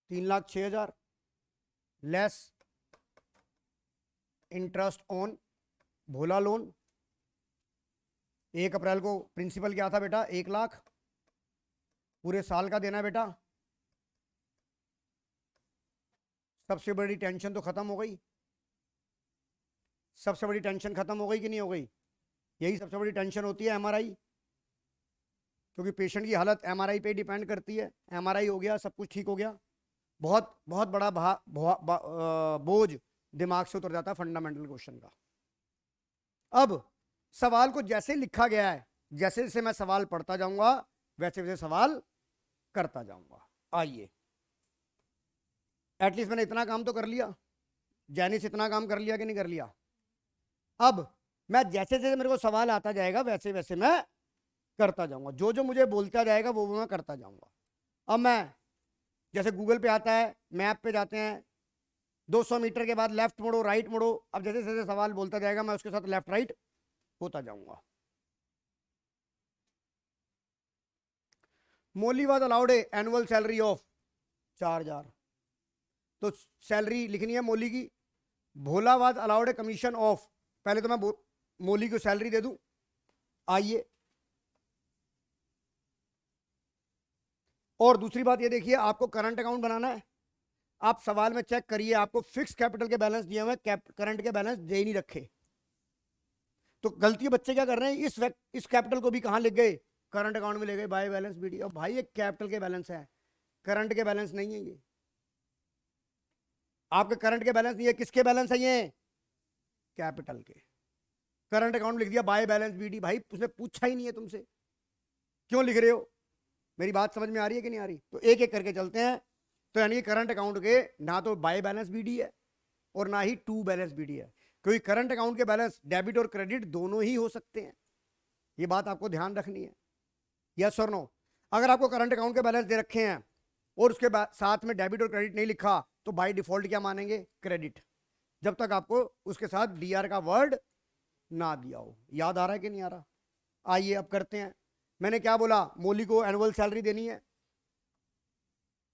3,06,000 less interest on Bhola loan. 1 अप्रैल को प्रिंसिपल क्या था बेटा? 1,00,000 पूरे साल का देना है बेटा। सबसे बड़ी टेंशन तो खत्म हो गई। सबसे बड़ी टेंशन खत्म हो गई कि नहीं हो गई? यही सबसे बड़ी टेंशन होती है एमआरआई, क्योंकि पेशेंट की हालत एमआरआई पे डिपेंड करती है। एमआरआई हो गया, सब कुछ ठीक हो गया, बहुत बहुत बड़ा बोझ दिमाग से उतर जाता है फंडामेंटल क्वेश्चन का। अब सवाल को जैसे लिखा गया है, जैसे जैसे मैं सवाल पढ़ता जाऊंगा वैसे वैसे सवाल करता जाऊंगा। आइए, एटलीस्ट मैंने इतना काम तो कर लिया। जैनिस इतना काम कर लिया कि नहीं कर लिया? अब मैं जैसे जैसे मेरे को सवाल आता जाएगा वैसे वैसे मैं करता जाऊंगा। जो जो मुझे बोलता जाएगा वो मैं करता जाऊंगा। अब मैं जैसे गूगल पे आता है, मैप पे जाते हैं, 200 मीटर के बाद लेफ्ट मुड़ो, राइट मुड़ो। अब जैसे जैसे सवाल बोलता जाएगा मैं उसके साथ लेफ्ट राइट होता जाऊंगा। Molly was allowed annual salary of 4,000, तो सैलरी लिखनी है मोली की। Bhola was allowed commission of, पहले तो मैं मोली को सैलरी दे दूं। आइए, और दूसरी बात ये देखिए, आपको करंट अकाउंट बनाना है। आप सवाल में चेक करिए, आपको फिक्स कैपिटल के बैलेंस दिए हुए, करंट के बैलेंस दे नहीं रखे। तो गलती बच्चे क्या कर रहे हैं, इस कैपिटल को भी कहां लिख गए? करंट अकाउंट में ले गए, बाय बैलेंस बीडी। और भाई ये कैपिटल के बैलेंस है, करंट के बैलेंस नहीं है। ये आपके करंट के बैलेंस नहीं है, किसके बैलेंस है? ये कैपिटल के। करंट अकाउंट लिख दिया बाय बैलेंस बीडी। भाई उसने पूछा ही नहीं है तुमसे, क्यों लिख रहे हो? मेरी बात समझ में आ रही है कि नहीं आ रही? तो एक एक करके चलते हैं। तो यानी करंट अकाउंट के ना तो बाय बैलेंस बीडी है और ना ही टू बैलेंस बीडी है, क्योंकि करंट अकाउंट के बैलेंस डेबिट और क्रेडिट दोनों ही हो सकते हैं। ये बात आपको ध्यान रखनी है। यस और नो? अगर आपको करंट अकाउंट के बैलेंस दे रखे हैं और उसके साथ में डेबिट और क्रेडिट नहीं लिखा तो बाय डिफॉल्ट क्या मानेंगे? क्रेडिट, जब तक आपको उसके साथ डीआर का वर्ड ना दिया हो। याद आ रहा है कि नहीं आ रहा? आइए अब करते हैं। मैंने क्या बोला? मोली को एनुअल सैलरी देनी है,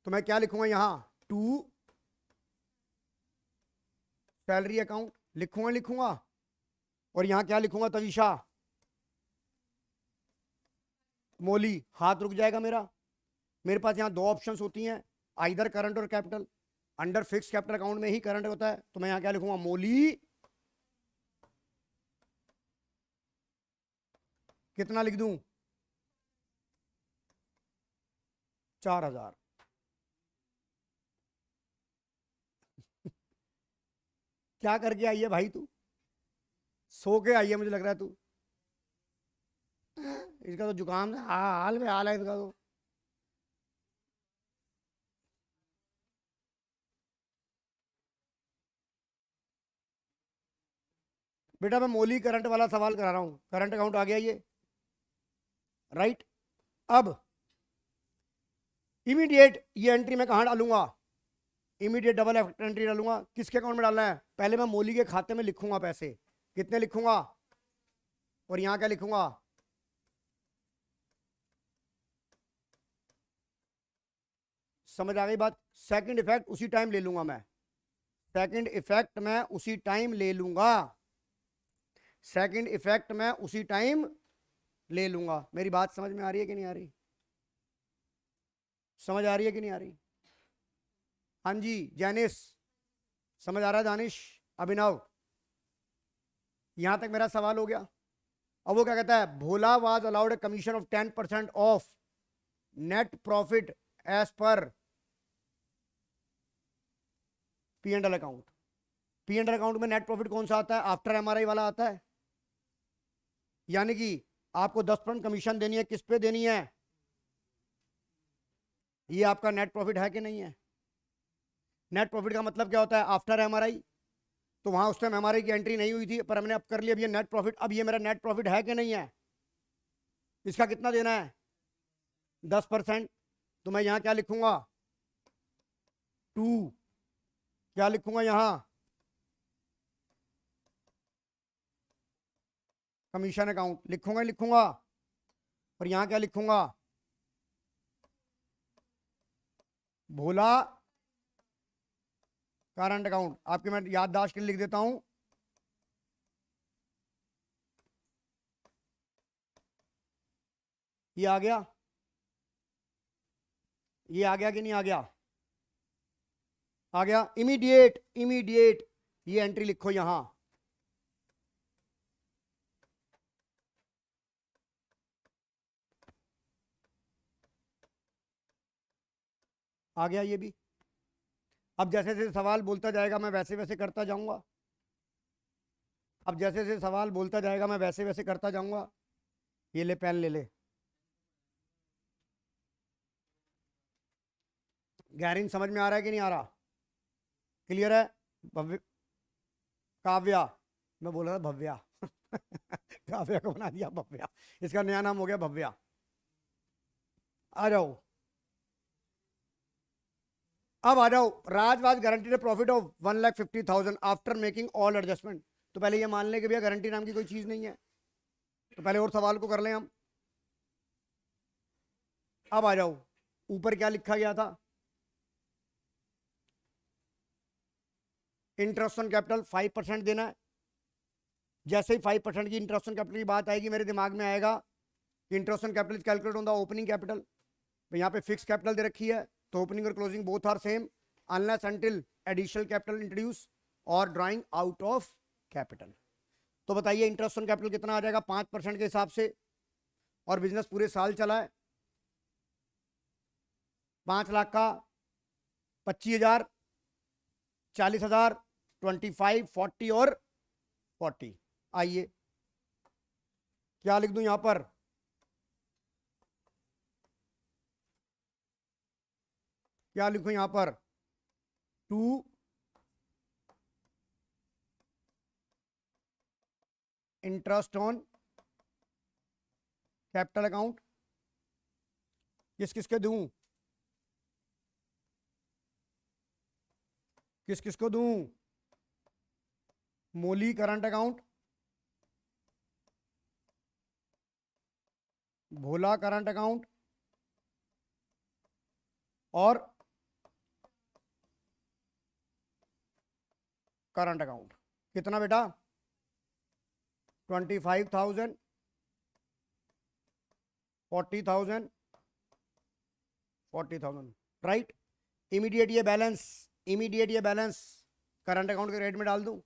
तो मैं क्या लिखूंगा यहां? टू सैलरी अकाउंट लिखूंगा। और यहां क्या लिखूंगा? तविशा मोली। हाथ रुक जाएगा मेरा। मेरे पास यहां दो ऑप्शंस होती हैं, आइदर करंट और capital. Under fix capital account में ही करंट होता है, तो मैं यहां क्या लिखूंगा? मोली कितना लिख दूं? 4,000। क्या करके आई है भाई तू? सो के आई है मुझे लग रहा है तू। इसका तो जुकाम हाल में हाल है इसका तो। बेटा मैं मोली करंट वाला सवाल करा रहा हूं, करंट अकाउंट आ गया ये, राइट? अब इमीडिएट ये एंट्री मैं कहां डालूंगा? इमीडिएट डबल एंट्री डालूंगा। किसके अकाउंट में डालना है? पहले मैं मोली के खाते में लिखूंगा पैसे, कितने लिखूंगा, और यहां क्या लिखूंगा? समझ आ गई बात? सेकंड इफेक्ट उसी टाइम ले लूंगा मैं। सेकंड इफेक्ट मैं उसी टाइम ले लूंगा। सेकंड इफेक्ट मैं उसी टाइम ले लूंगा। मेरी बात समझ में आ रही है कि नहीं आ रही? समझ आ रही है कि नहीं आ रही? हाँ जी जैनिस, समझ आ रहा है? दानिश, अभिनव, यहां तक मेरा सवाल हो गया। अब वो क्या कहता है? Bhola was allowed a commission of 10% of net profit as per P and L account. P and L account में नेट प्रॉफिट कौन सा आता है? आफ्टर एमआरआई वाला आता है। यानी कि आपको 10% कमीशन देनी है, किस पे देनी है? ये आपका नेट प्रॉफिट है कि नहीं है? नेट प्रॉफिट का मतलब क्या होता है? After MRI. तो वहां उस टाइम एमआरआई की एंट्री नहीं हुई थी, पर हमने अब कर लिया। अब ये नेट प्रॉफिट, अब ये मेरा नेट प्रॉफिट है कि नहीं है? इसका कितना देना है? 10%। तो मैं यहां क्या लिखूंगा? टू, क्या लिखूंगा यहां? कमीशन अकाउंट लिखूंगा। और यहां क्या लिखूंगा? भोला करंट अकाउंट आपके, मैं याददाश्त के लिए लिख देता हूं, ये आ गया, ये आ गया कि नहीं आ गया? आ गया। इमीडिएट, इमीडिएट ये एंट्री लिखो यहां, आ गया ये भी। अब जैसे जैसे सवाल बोलता जाएगा मैं वैसे वैसे करता जाऊंगा, अब जैसे जैसे सवाल बोलता जाएगा मैं वैसे वैसे करता जाऊंगा। ये ले पेन ले ले। गैरिन समझ में आ रहा है कि नहीं आ रहा? क्लियर है? भव्य, काव्या, मैं बोल रहा था भव्या काव्या को बना दिया भव्या, इसका नया नाम हो गया भव्या। आ जाओ, अब आ जाओ। Raj was guaranteed profit of 1,50,000 after making all adjustment. तो पहले ये मान लें कि भैया गारंटी नाम की कोई चीज नहीं है, तो पहले और सवाल को कर लें हम। अब आ जाओ, ऊपर क्या लिखा गया था? इंटरेस्ट ऑन कैपिटल 5% देना है। जैसे ही 5% की इंटरेस्ट ऑन कैपिटल की बात आएगी मेरे दिमाग में आएगा कि interest on capital is calculate on the opening capital. यहाँ पे फिक्स कैपिटल दे रखी है, तो ओपनिंग और closing both are same unless until additional capital introduce और ड्राइंग आउट ऑफ कैपिटल। तो बताइए इंटरेस्ट ऑन कैपिटल कितना आ जाएगा 5% के हिसाब से, और बिजनेस पूरे साल चला है, 5 लाख का 25,000, 40,000, 25, 40 और 40। आइए क्या लिख दूं यहां पर? क्या लिखूं यहां पर? 2 इंटरेस्ट ऑन कैपिटल अकाउंट। किस किस के दूं? किस किस को दूं? मोली current account, Bhola current account, और करंट अकाउंट। कितना बेटा? 25,000, 40,000, 40,000, राइट। इमीडिएट ये बैलेंस, इमीडिएट ये बैलेंस करंट अकाउंट के रेट में डाल दूं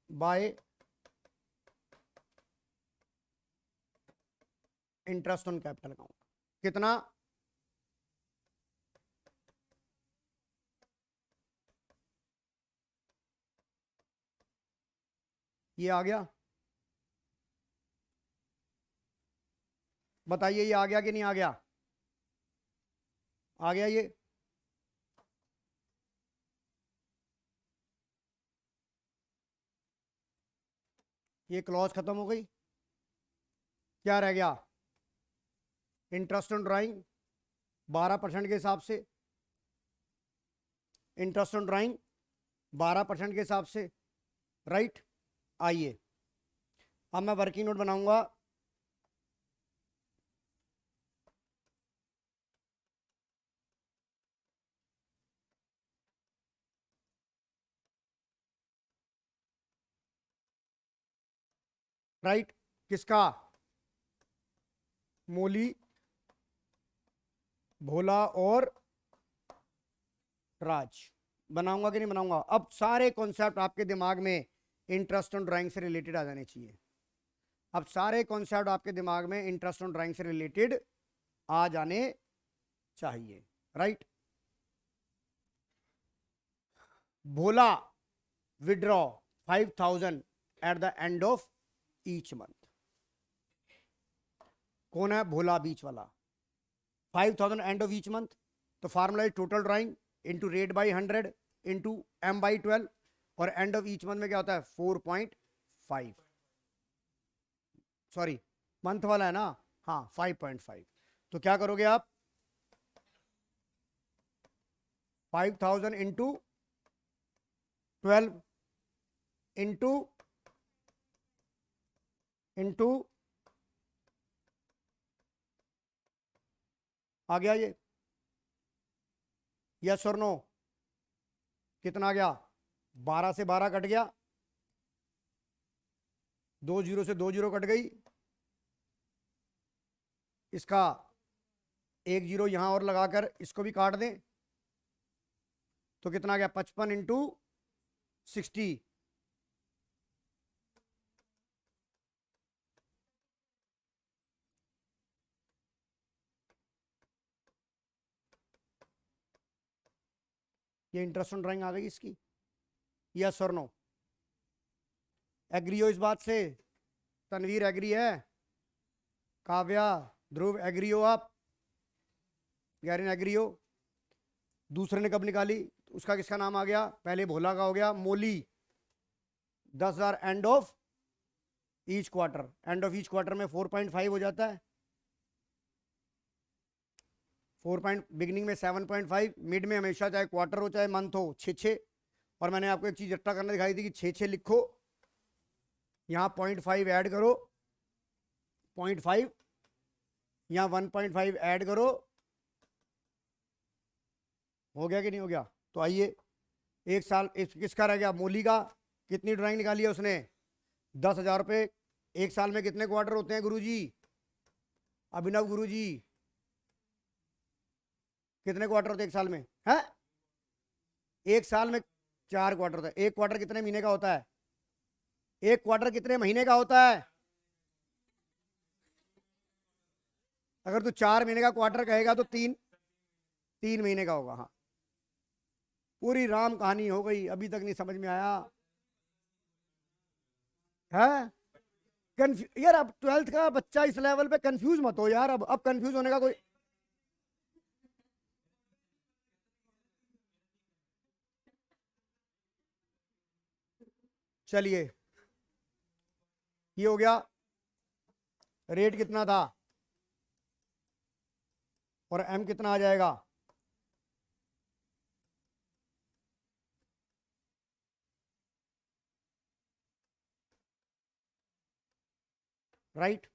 bye interest on capital account. कितना? ये आ गया? बताइए ये आ गया कि नहीं आ गया? आ गया ये? ये क्लॉज खत्म हो गई, क्या रह गया? इंटरेस्ट ऑन ड्राइंग 12% के हिसाब से, इंटरेस्ट ऑन ड्राइंग 12% के हिसाब से, राइट। आइए अब मैं वर्किंग नोट बनाऊंगा। राइट, किसका? मोली, भोला और राज। बनाऊंगा कि नहीं बनाऊंगा? अब सारे कॉन्सेप्ट आपके दिमाग में इंटरेस्ट ऑन ड्राइंग से रिलेटेड आ जाने चाहिए। अब सारे कॉन्सेप्ट आपके दिमाग में इंटरेस्ट ऑन ड्राइंग से रिलेटेड आ जाने चाहिए, right. Bhola withdraw 5,000 at the end of each month. कौन है भोला? बीच वाला। 5,000 एंड ऑफ ईच मंथ, तो formula is total drawing into rate by 100 into M by 12, और एंड ऑफ ईच मंथ में क्या होता है? 4.5, सॉरी मंथ वाला है ना, हाँ 5.5। तो क्या करोगे आप? 5,000 इंटू 12 इंटू इंटू, आ गया ये? यस और नो? कितना आ गया? 12 से 12 कट गया, 2 जीरो से 2 जीरो कट गई, इसका 1 जीरो यहां और लगाकर इसको भी काट दें तो कितना आ गया? 55 इंटू 60। ये इंटरेस्ट ऑन ड्राइंग आ गई इसकी? यस और नो? एग्री हो इस बात से? तनवीर एग्री है? काव्या, ध्रुव एग्री हो आप? गैरिन एग्री हो? दूसरे ने कब निकाली? उसका किसका नाम आ गया? पहले भोला का हो गया, मोली। 10,000 and of each quarter. And of each quarter में 4.5 हो जाता है, 4 बिगिनिंग में 7.5, मिड में हमेशा चाहे क्वार्टर हो चाहे मंथ हो 6 और मैंने आपको एक चीज रट्टा करने दिखाई थी कि 6 लिखो, यहाँ 0.5 ऐड करो, 0.5 यहाँ 1.5 ऐड करो। हो गया कि नहीं हो गया? तो आइए, एक साल किसका रह गया? मोली का। कितनी ड्राइंग निकाली है उसने? 10,000 रुपये। एक साल में कितने क्वार्टर होते हैं गुरुजी? अभिनव गुरुजी, कितने क्वार्टर होते हैं एक साल में? है एक साल में 4 क्वार्टर होता है। एक क्वार्टर कितने महीने का होता है? एक क्वार्टर कितने महीने का होता है? अगर तू 4 महीने का क्वार्टर कहेगा तो 3 महीने का होगा। हाँ, पूरी राम कहानी हो गई, अभी तक नहीं समझ में आया है? यार अब 12th का बच्चा इस लेवल पे कंफ्यूज मत हो यार। अब कंफ्यूज होने का कोई, चलिए ये हो गया। रेट कितना था और एम कितना आ जाएगा? राइट,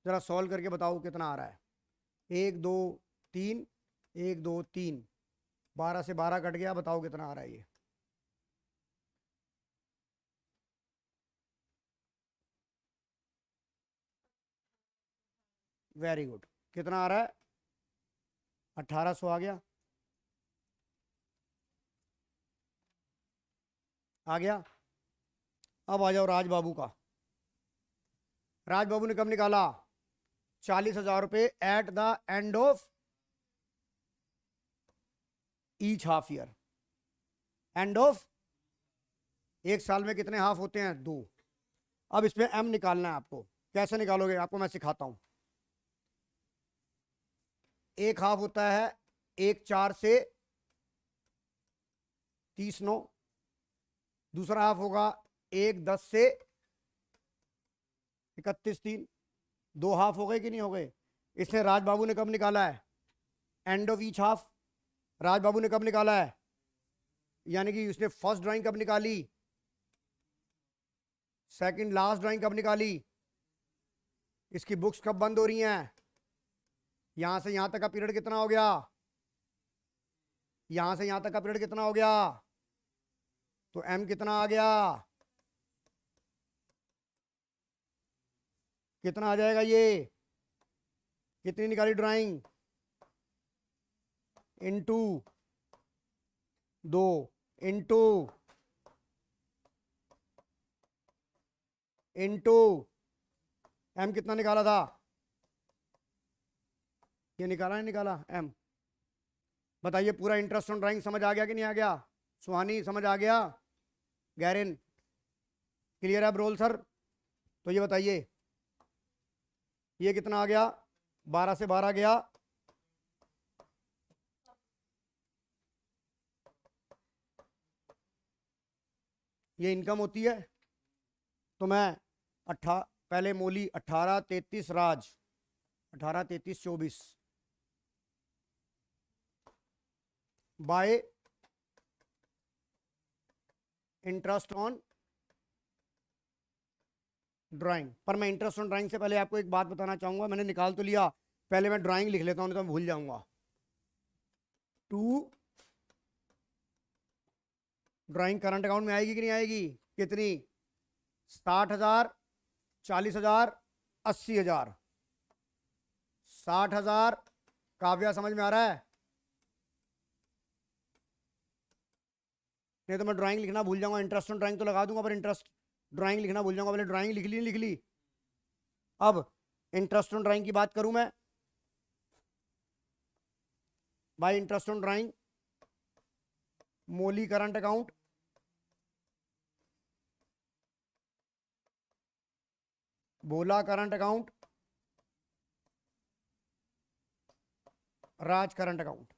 जरा सॉल्व करके बताओ कितना आ रहा है। 1 2 3, 1 2 3, 12 से 12 कट गया, बताओ कितना आ रहा है ये? Very good. कितना आ रहा है? 1800 आ गया। आ गया। अब आ जाओ राज बाबू का। राज बाबू ने कब निकाला? 40,000 रुपये eight the end of each half year. End of एक साल में कितने हाफ होते हैं? 2। अब इसमें एम निकालना है आपको। कैसे निकालोगे? आपको मैं सिखाता हूं। एक हाफ होता है 1 4 से 30 9। दूसरा हाफ होगा 1 10 से 31 3। 2 हाफ हो गए कि नहीं हो गए? इसने राज बाबू ने कब निकाला है? End of each half. Raj Babu ने कब निकाला है? यानी कि उसने फर्स्ट ड्राइंग कब निकाली? सेकंड लास्ट ड्राइंग कब निकाली? इसकी बुक्स कब बंद हो रही हैं? यहां से यहां तक का पीरियड कितना हो गया? यहां से यहां तक का पीरियड कितना हो गया? तो एम कितना आ गया? कितना आ जाएगा ये? कितनी निकाली ड्राइंग? इनटू 2 इनटू एम कितना निकाला था? ये निकाला नहीं निकाला एम? बताइए, पूरा इंटरेस्ट ऑन ड्राइंग समझ आ गया कि नहीं आ गया? सुहानी समझ आ गया? गैरिन क्लियर है? ब्रोल सर, तो ये बताइए ये कितना आ गया? 12 से 12 गया, ये इनकम होती है। तो मैं पहले मोली 18 33 राज 18 33 24 बाय इंटरेस्ट ऑन ड्राइंग। पर मैं इंटरेस्ट ऑन ड्राइंग से पहले आपको एक बात बताना चाहूंगा। मैंने निकाल तो लिया, पहले मैं ड्राइंग लिख लेता हूं, नहीं तो मैं भूल जाऊंगा। 2 ड्राइंग करंट अकाउंट में आएगी कि नहीं आएगी? कितनी? 60,000, 40,000, 80,000। 60,000। काव्या समझ में आ रहा है? नहीं तो मैं ड्राइंग लिखना भूल जाऊंगा। इंटरेस्ट ऑन ड्राइंग तो लगा दूंगा, पर इंटरेस्ट ड्राइंग लिखना भूल जाऊंगा। पहले ड्राइंग लिख ली, लिख ली। अब इंटरेस्ट ऑन ड्राइंग की बात करूं मैं भाई। Interest on drawing, Moli current account, Bhola current account, Raj current account.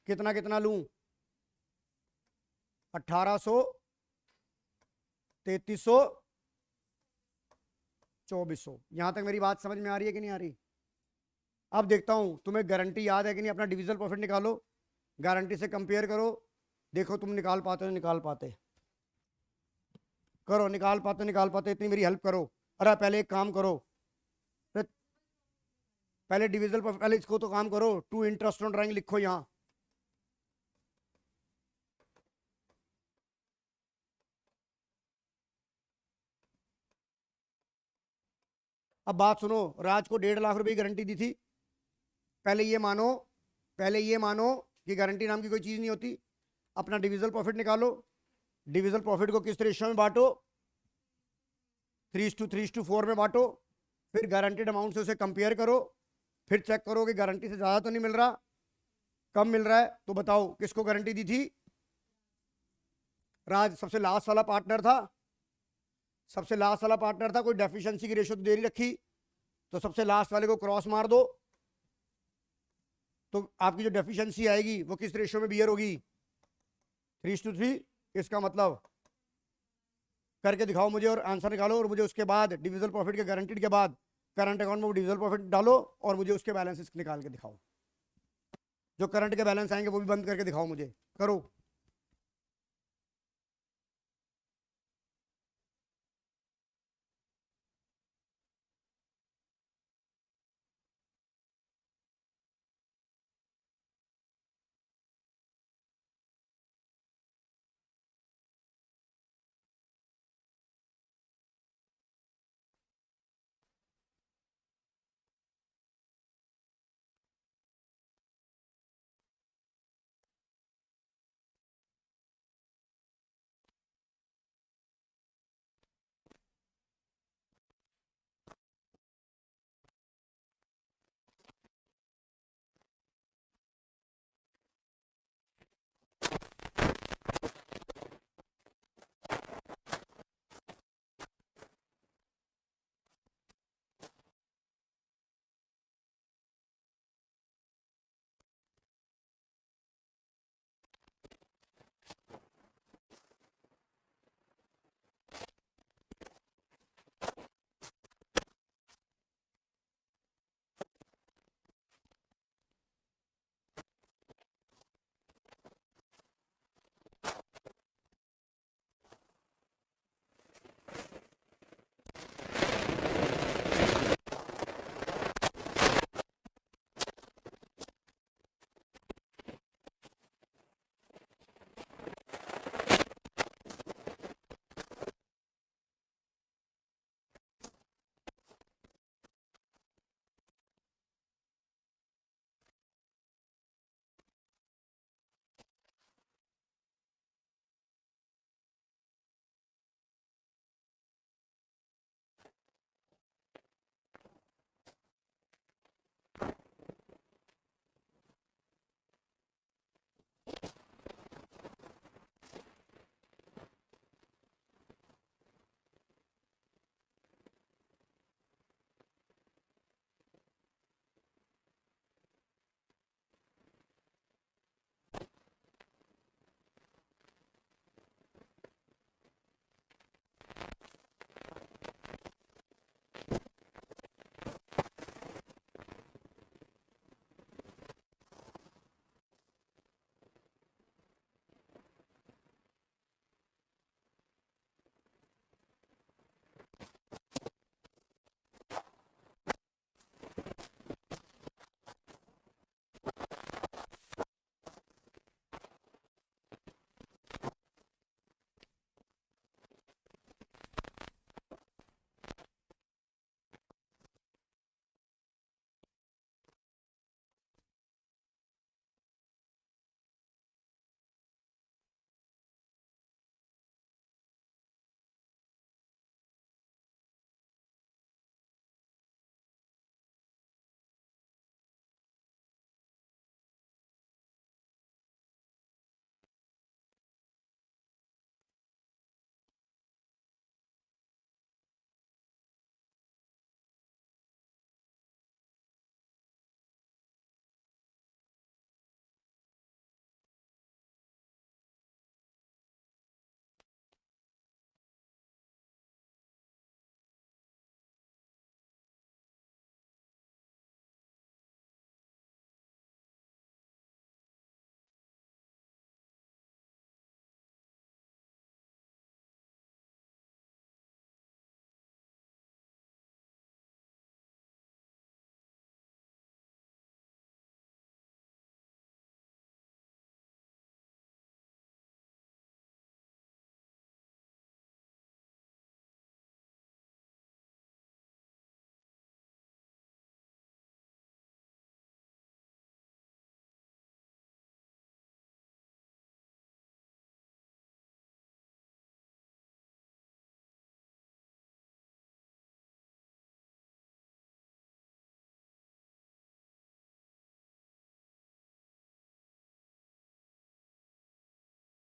कितना कितना लूं? 1800, 3300, 2400। यहां तक मेरी बात समझ में आ रही है कि नहीं आ रही? अब देखता हूं तुम्हें गारंटी याद है कि नहीं। अपना डिविजल प्रॉफिट निकालो, गारंटी से कंपेयर करो, देखो तुम निकाल पाते हो निकाल पाते। करो, निकाल पाते निकाल पाते, इतनी मेरी हेल्प करो। अरे पहले एक काम करो, पहले डिविजल प्रॉफिट, पहले इसको तो काम करो। टू इंटरेस्ट ऑन ड्राइंग लिखो यहां। अब बात सुनो, राज को 1.5 लाख रुपए की गारंटी दी थी। पहले ये मानो, पहले ये मानो कि गारंटी नाम की कोई चीज नहीं होती। अपना डिविजल प्रॉफिट निकालो। डिविजल प्रॉफिट को किस रेशियो में बांटो? 3:4 में बांटो। फिर गारंटीड अमाउंट से उसे कंपेयर करो। फिर चेक करो कि गारंटी से ज्यादा तो नहीं मिल रहा, कम मिल रहा है। तो बताओ किसको गारंटी दी थी? राज सबसे लास्ट वाला पार्टनर था। सबसे लास्ट वाला पार्टनर था। कोई डेफिशिएंसी की रेशियो तो दे रही रखी, तो सबसे लास्ट वाले को क्रॉस मार दो। तो आपकी जो डेफिशिएंसी आएगी वो किस रेशियो में बियर होगी? 3:3। इसका मतलब करके दिखाओ मुझे और आंसर निकालो, और मुझे उसके बाद डिविजल प्रॉफिट के गारंटीड के बाद करंट अकाउंट में वो डिविजल प्रॉफिट डालो और मुझे उसके बैलेंसेस निकाल के दिखाओ। जो करंट के बैलेंस आएंगे वो भी बंद करके दिखाओ मुझे। करो।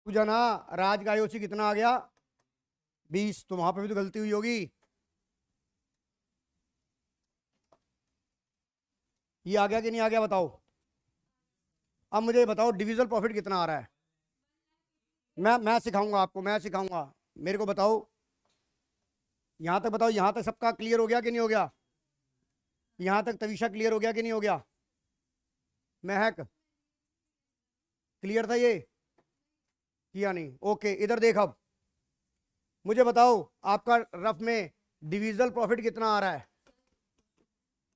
जना राज का आईओसी कितना आ गया 20, तो वहां पे भी तो गलती हुई होगी। ये आ गया कि नहीं आ गया बताओ। अब मुझे बताओ डिविजल प्रॉफिट कितना आ रहा है। मैं सिखाऊंगा आपको, मैं सिखाऊंगा। मेरे को बताओ, यहां तक बताओ, यहां तक सबका क्लियर हो गया कि नहीं हो गया। यहां तक तविशा क्लियर हो गया कि नहीं हो गया। महक क्लियर था ये, किया नहीं, ओके। इधर देख, अब मुझे बताओ आपका रफ में डिविजल प्रॉफिट कितना आ रहा है।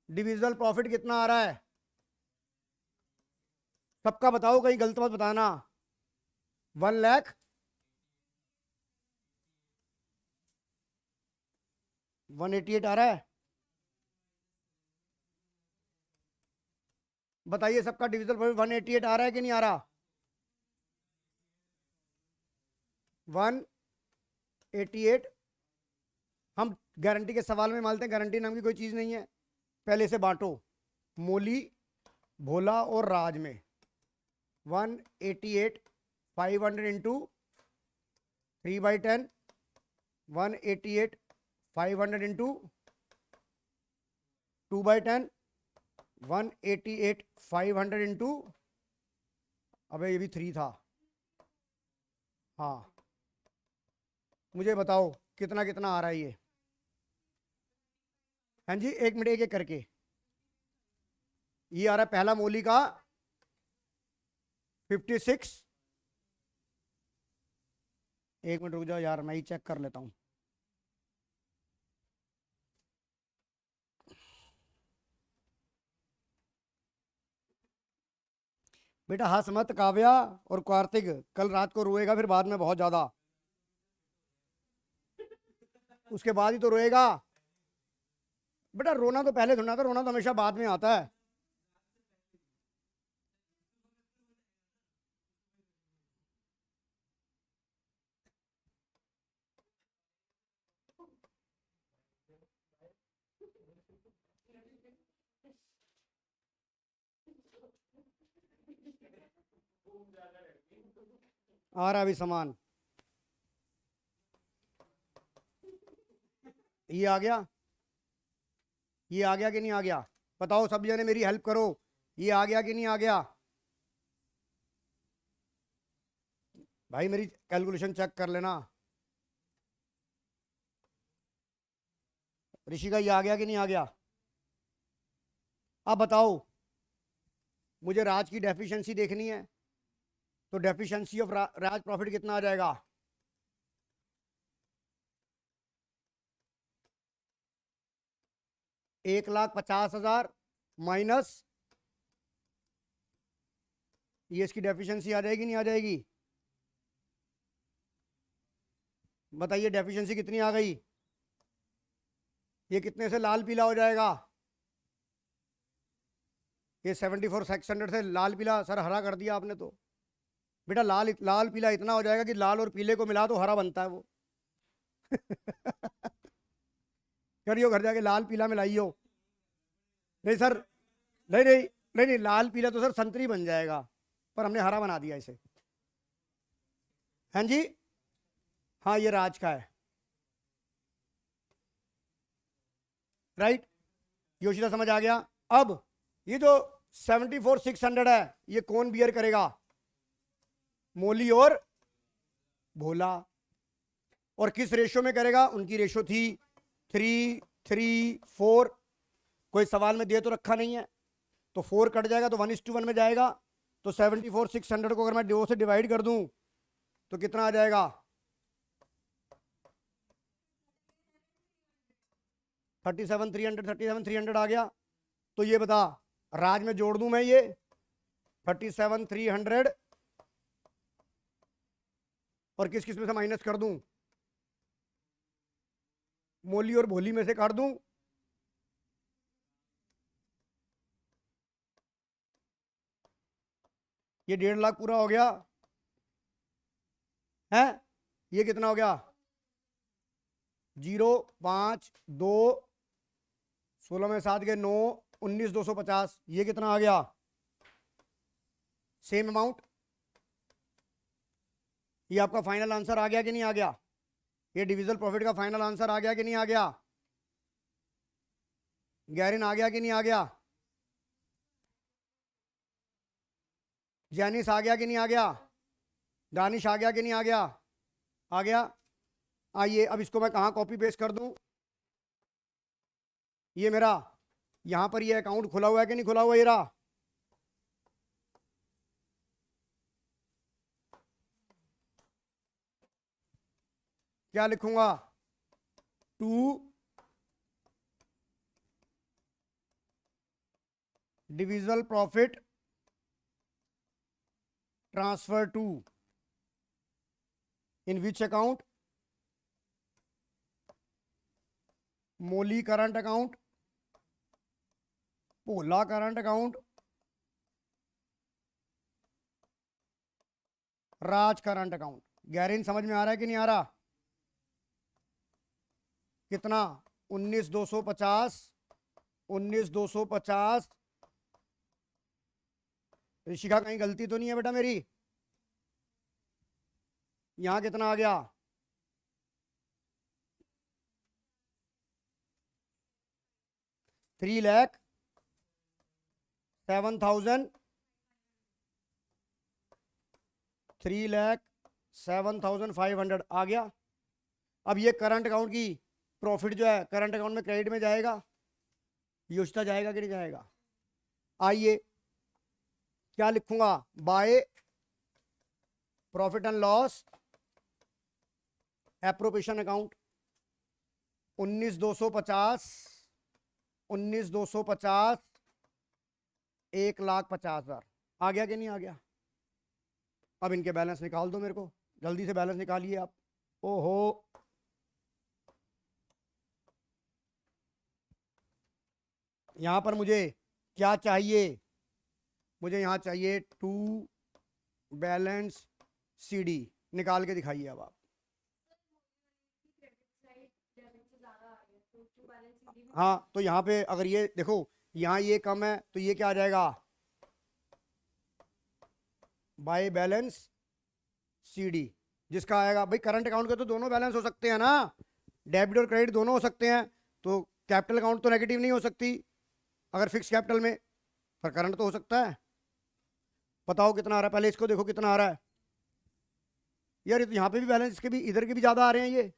डिविजल प्रॉफिट कितना आ रहा है सबका बताओ, कहीं गलत मत बताना। 1,00,000, 188 आ रहा है। बताइए सबका डिविजल प्रॉफिट 188 आ रहा है कि नहीं आ रहा। 188। हम गारंटी के सवाल में मानते हैं गारंटी नाम की कोई चीज नहीं है। पहले से बांटो, मोली, भोला और राज में 188 500 इंटू 3/10, 188 500 इंटू 2/10, 188 500 इंटू, अबे ये भी 3 था। हाँ मुझे बताओ कितना कितना आ रहा है ये। हाँ जी, एक मिनट, एक एक करके। ये आ रहा है पहला मोली का 56। एक मिनट रुक जाओ यार, मैं ही चेक कर लेता हूं। बेटा हंस मत, काव्या और कार्तिक कल रात को रोएगा फिर बाद में बहुत ज्यादा, उसके बाद ही तो रोएगा। बेटा रोना तो पहले थोड़ा था, रोना तो हमेशा बाद में आता है। आ रहा अभी सामान, ये आ गया, ये आ गया कि नहीं आ गया। बताओ सब जने मेरी हेल्प करो, ये आ गया कि नहीं आ गया। भाई मेरी कैलकुलेशन चेक कर लेना। ऋषि का ये आ गया कि नहीं आ गया। अब बताओ, मुझे राज की डेफिशिएंसी देखनी है, तो डेफिशिएंसी ऑफ राज प्रॉफिट कितना आ जाएगा। $1,50,000 माइनस ये इसकी डेफिशिएंसी आ जाएगी नहीं आ जाएगी। बताइए डेफिशिएंसी कितनी आ गई। ये कितने से लाल पीला हो जाएगा। ये 74,600 से लाल पीला, सर हरा कर दिया आपने तो। बेटा लाल लाल पीला इतना हो जाएगा कि लाल और पीले को मिला तो हरा बनता है वो। करियो घर जाके लाल पीला मिलाइयो। नहीं सर, नहीं नहीं नहीं नहीं, लाल पीला तो सर संतरी बन जाएगा, पर हमने हरा बना दिया इसे। हाँ जी, हाँ ये राज का है, राइट। योशिता समझ आ गया। अब ये जो 74,600 है ये कौन बियर करेगा, मोली और भोला। और किस रेशो में करेगा, उनकी रेशो थी 3:3:4। कोई सवाल में दे तो रखा नहीं है, तो 4 कट जाएगा तो 1:1 में जाएगा। तो 74,600 को अगर मैं 2 से डिवाइड कर दूं तो कितना आ जाएगा, 37,300 आ गया। तो ये बता, राज में जोड़ दूं मैं ये 37,300 और किस किस में से माइनस कर दूं, मोली और भोली में से काट दूं। ये 1.5 लाख पूरा हो गया है। ये कितना हो गया, 0 5 2 16 में 7 गए 9 19,250। ये कितना आ गया, सेम अमाउंट। ये आपका फाइनल आंसर आ गया कि नहीं आ गया? ये डिविजल प्रॉफिट का फाइनल आंसर आ गया कि नहीं आ गया? गैरिन आ गया कि नहीं आ गया? जैनिस आ गया कि नहीं आ गया? दानिश आ गया कि नहीं आ गया? आ गया। आइए अब इसको मैं कहाँ कॉपी पेस्ट कर दूं? ये मेरा यहां पर ये अकाउंट खुला हुआ है कि नहीं खुला हुआ? ये रहा। क्या लिखूंगा? To divisible profit transfer to in which account? Molly current account, Bhola current account, Raj current account. गैरिन समझ में आ रहा है कि नहीं आ रहा? कितना? 19,250, 19,250। ऋषिका कहीं गलती तो नहीं है बेटा मेरी? यहां कितना आ गया? 3,07,000, 3,07,500 आ गया। अब ये करंट अकाउंट की प्रॉफिट जो है करंट अकाउंट में क्रेडिट में जाएगा, योजना जाएगा कि नहीं जाएगा? आइए क्या लिखूंगा? By profit and loss appropriation account 19,250, 19,250, 1,50,000 आ गया कि नहीं आ गया? अब इनके बैलेंस निकाल दो मेरे को, जल्दी से बैलेंस निकालिए आप। ओहो, यहां पर मुझे क्या चाहिए? मुझे यहां चाहिए टू बैलेंस सीडी। निकाल के दिखाइए अब आप। हाँ तो यहाँ पे अगर ये देखो, यहाँ ये कम है तो ये क्या आ जाएगा? By balance CD. जिसका आएगा भाई करंट अकाउंट के तो दोनों बैलेंस हो सकते हैं ना, डेबिट और क्रेडिट दोनों हो सकते हैं। तो कैपिटल अकाउंट तो नेगेटिव नहीं हो सकती अगर फिक्स कैपिटल में, पर करंट तो हो सकता है। बताओ कितना आ रहा है? पहले इसको देखो कितना आ रहा है। यार ये तो यहाँ पे भी बैलेंस, इसके भी इधर के भी ज्यादा आ रहे हैं ये।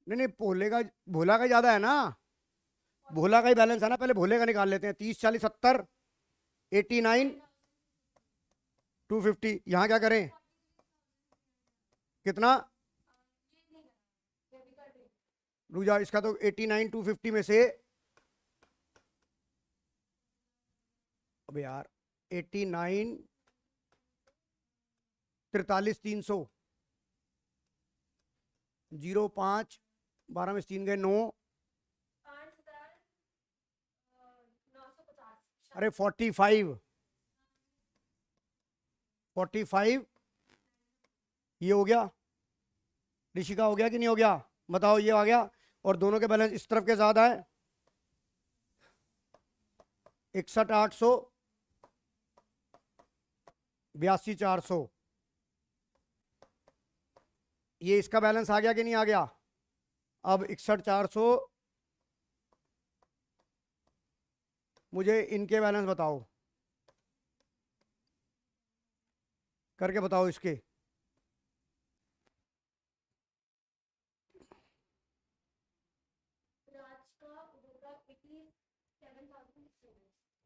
नहीं नहीं, भोला का ज्यादा है ना, भोला का ही बैलेंस है ना। पहले भोले का निकाल लेते हैं। 30, 40, 70, 89, 250। यहाँ क्या करें? कितना? रुक जा, इसका तो 89 250 में से, अब यार 89 43,300, 05, 12 में से 3 गए 9, अरे 45, 45 ये हो गया। ऋषिका हो गया कि नहीं हो गया? बताओ ये आ गया। और दोनों के बैलेंस इस तरफ के ज्यादा है। 61,800, 82,400। ये इसका बैलेंस आ गया कि नहीं आ गया? अब 61,400, मुझे इनके बैलेंस बताओ, करके बताओ इसके।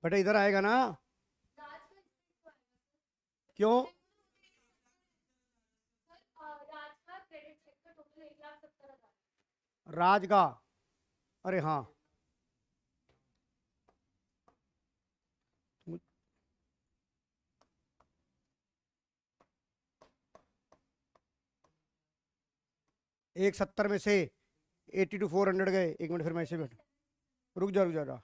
बेटा इधर आएगा ना? क्यों? राज का, अरे हाँ, 170 में से 80 to 400 गए। एक मिनट, फिर मैं इसे बैठ, रुक जा रुक जा रहा।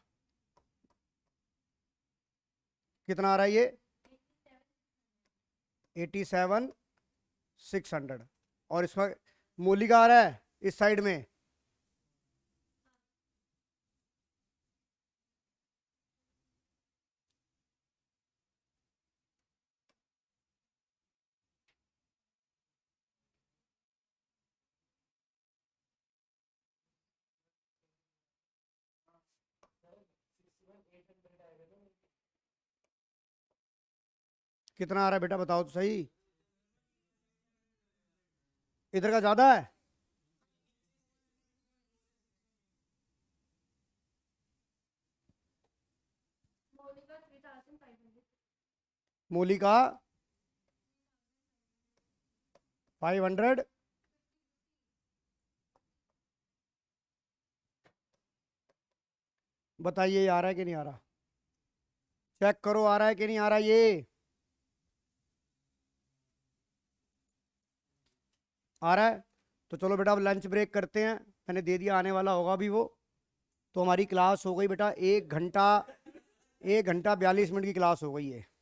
कितना आ रहा है ये? 87,600। और इसमें मूली का आ रहा है इस साइड में, कितना आ रहा है बेटा बताओ तो सही। इधर का ज्यादा है। मोलिका 500। बताइए ये आ रहा है कि नहीं आ रहा? चेक करो आ रहा है कि नहीं आ रहा ये। आ रहा है। तो चलो बेटा अब लंच ब्रेक करते हैं, मैंने दे दिया, आने वाला होगा अभी वो। तो हमारी क्लास हो गई बेटा 1 घंटा 1 घंटा 42 मिनट की क्लास हो गई है।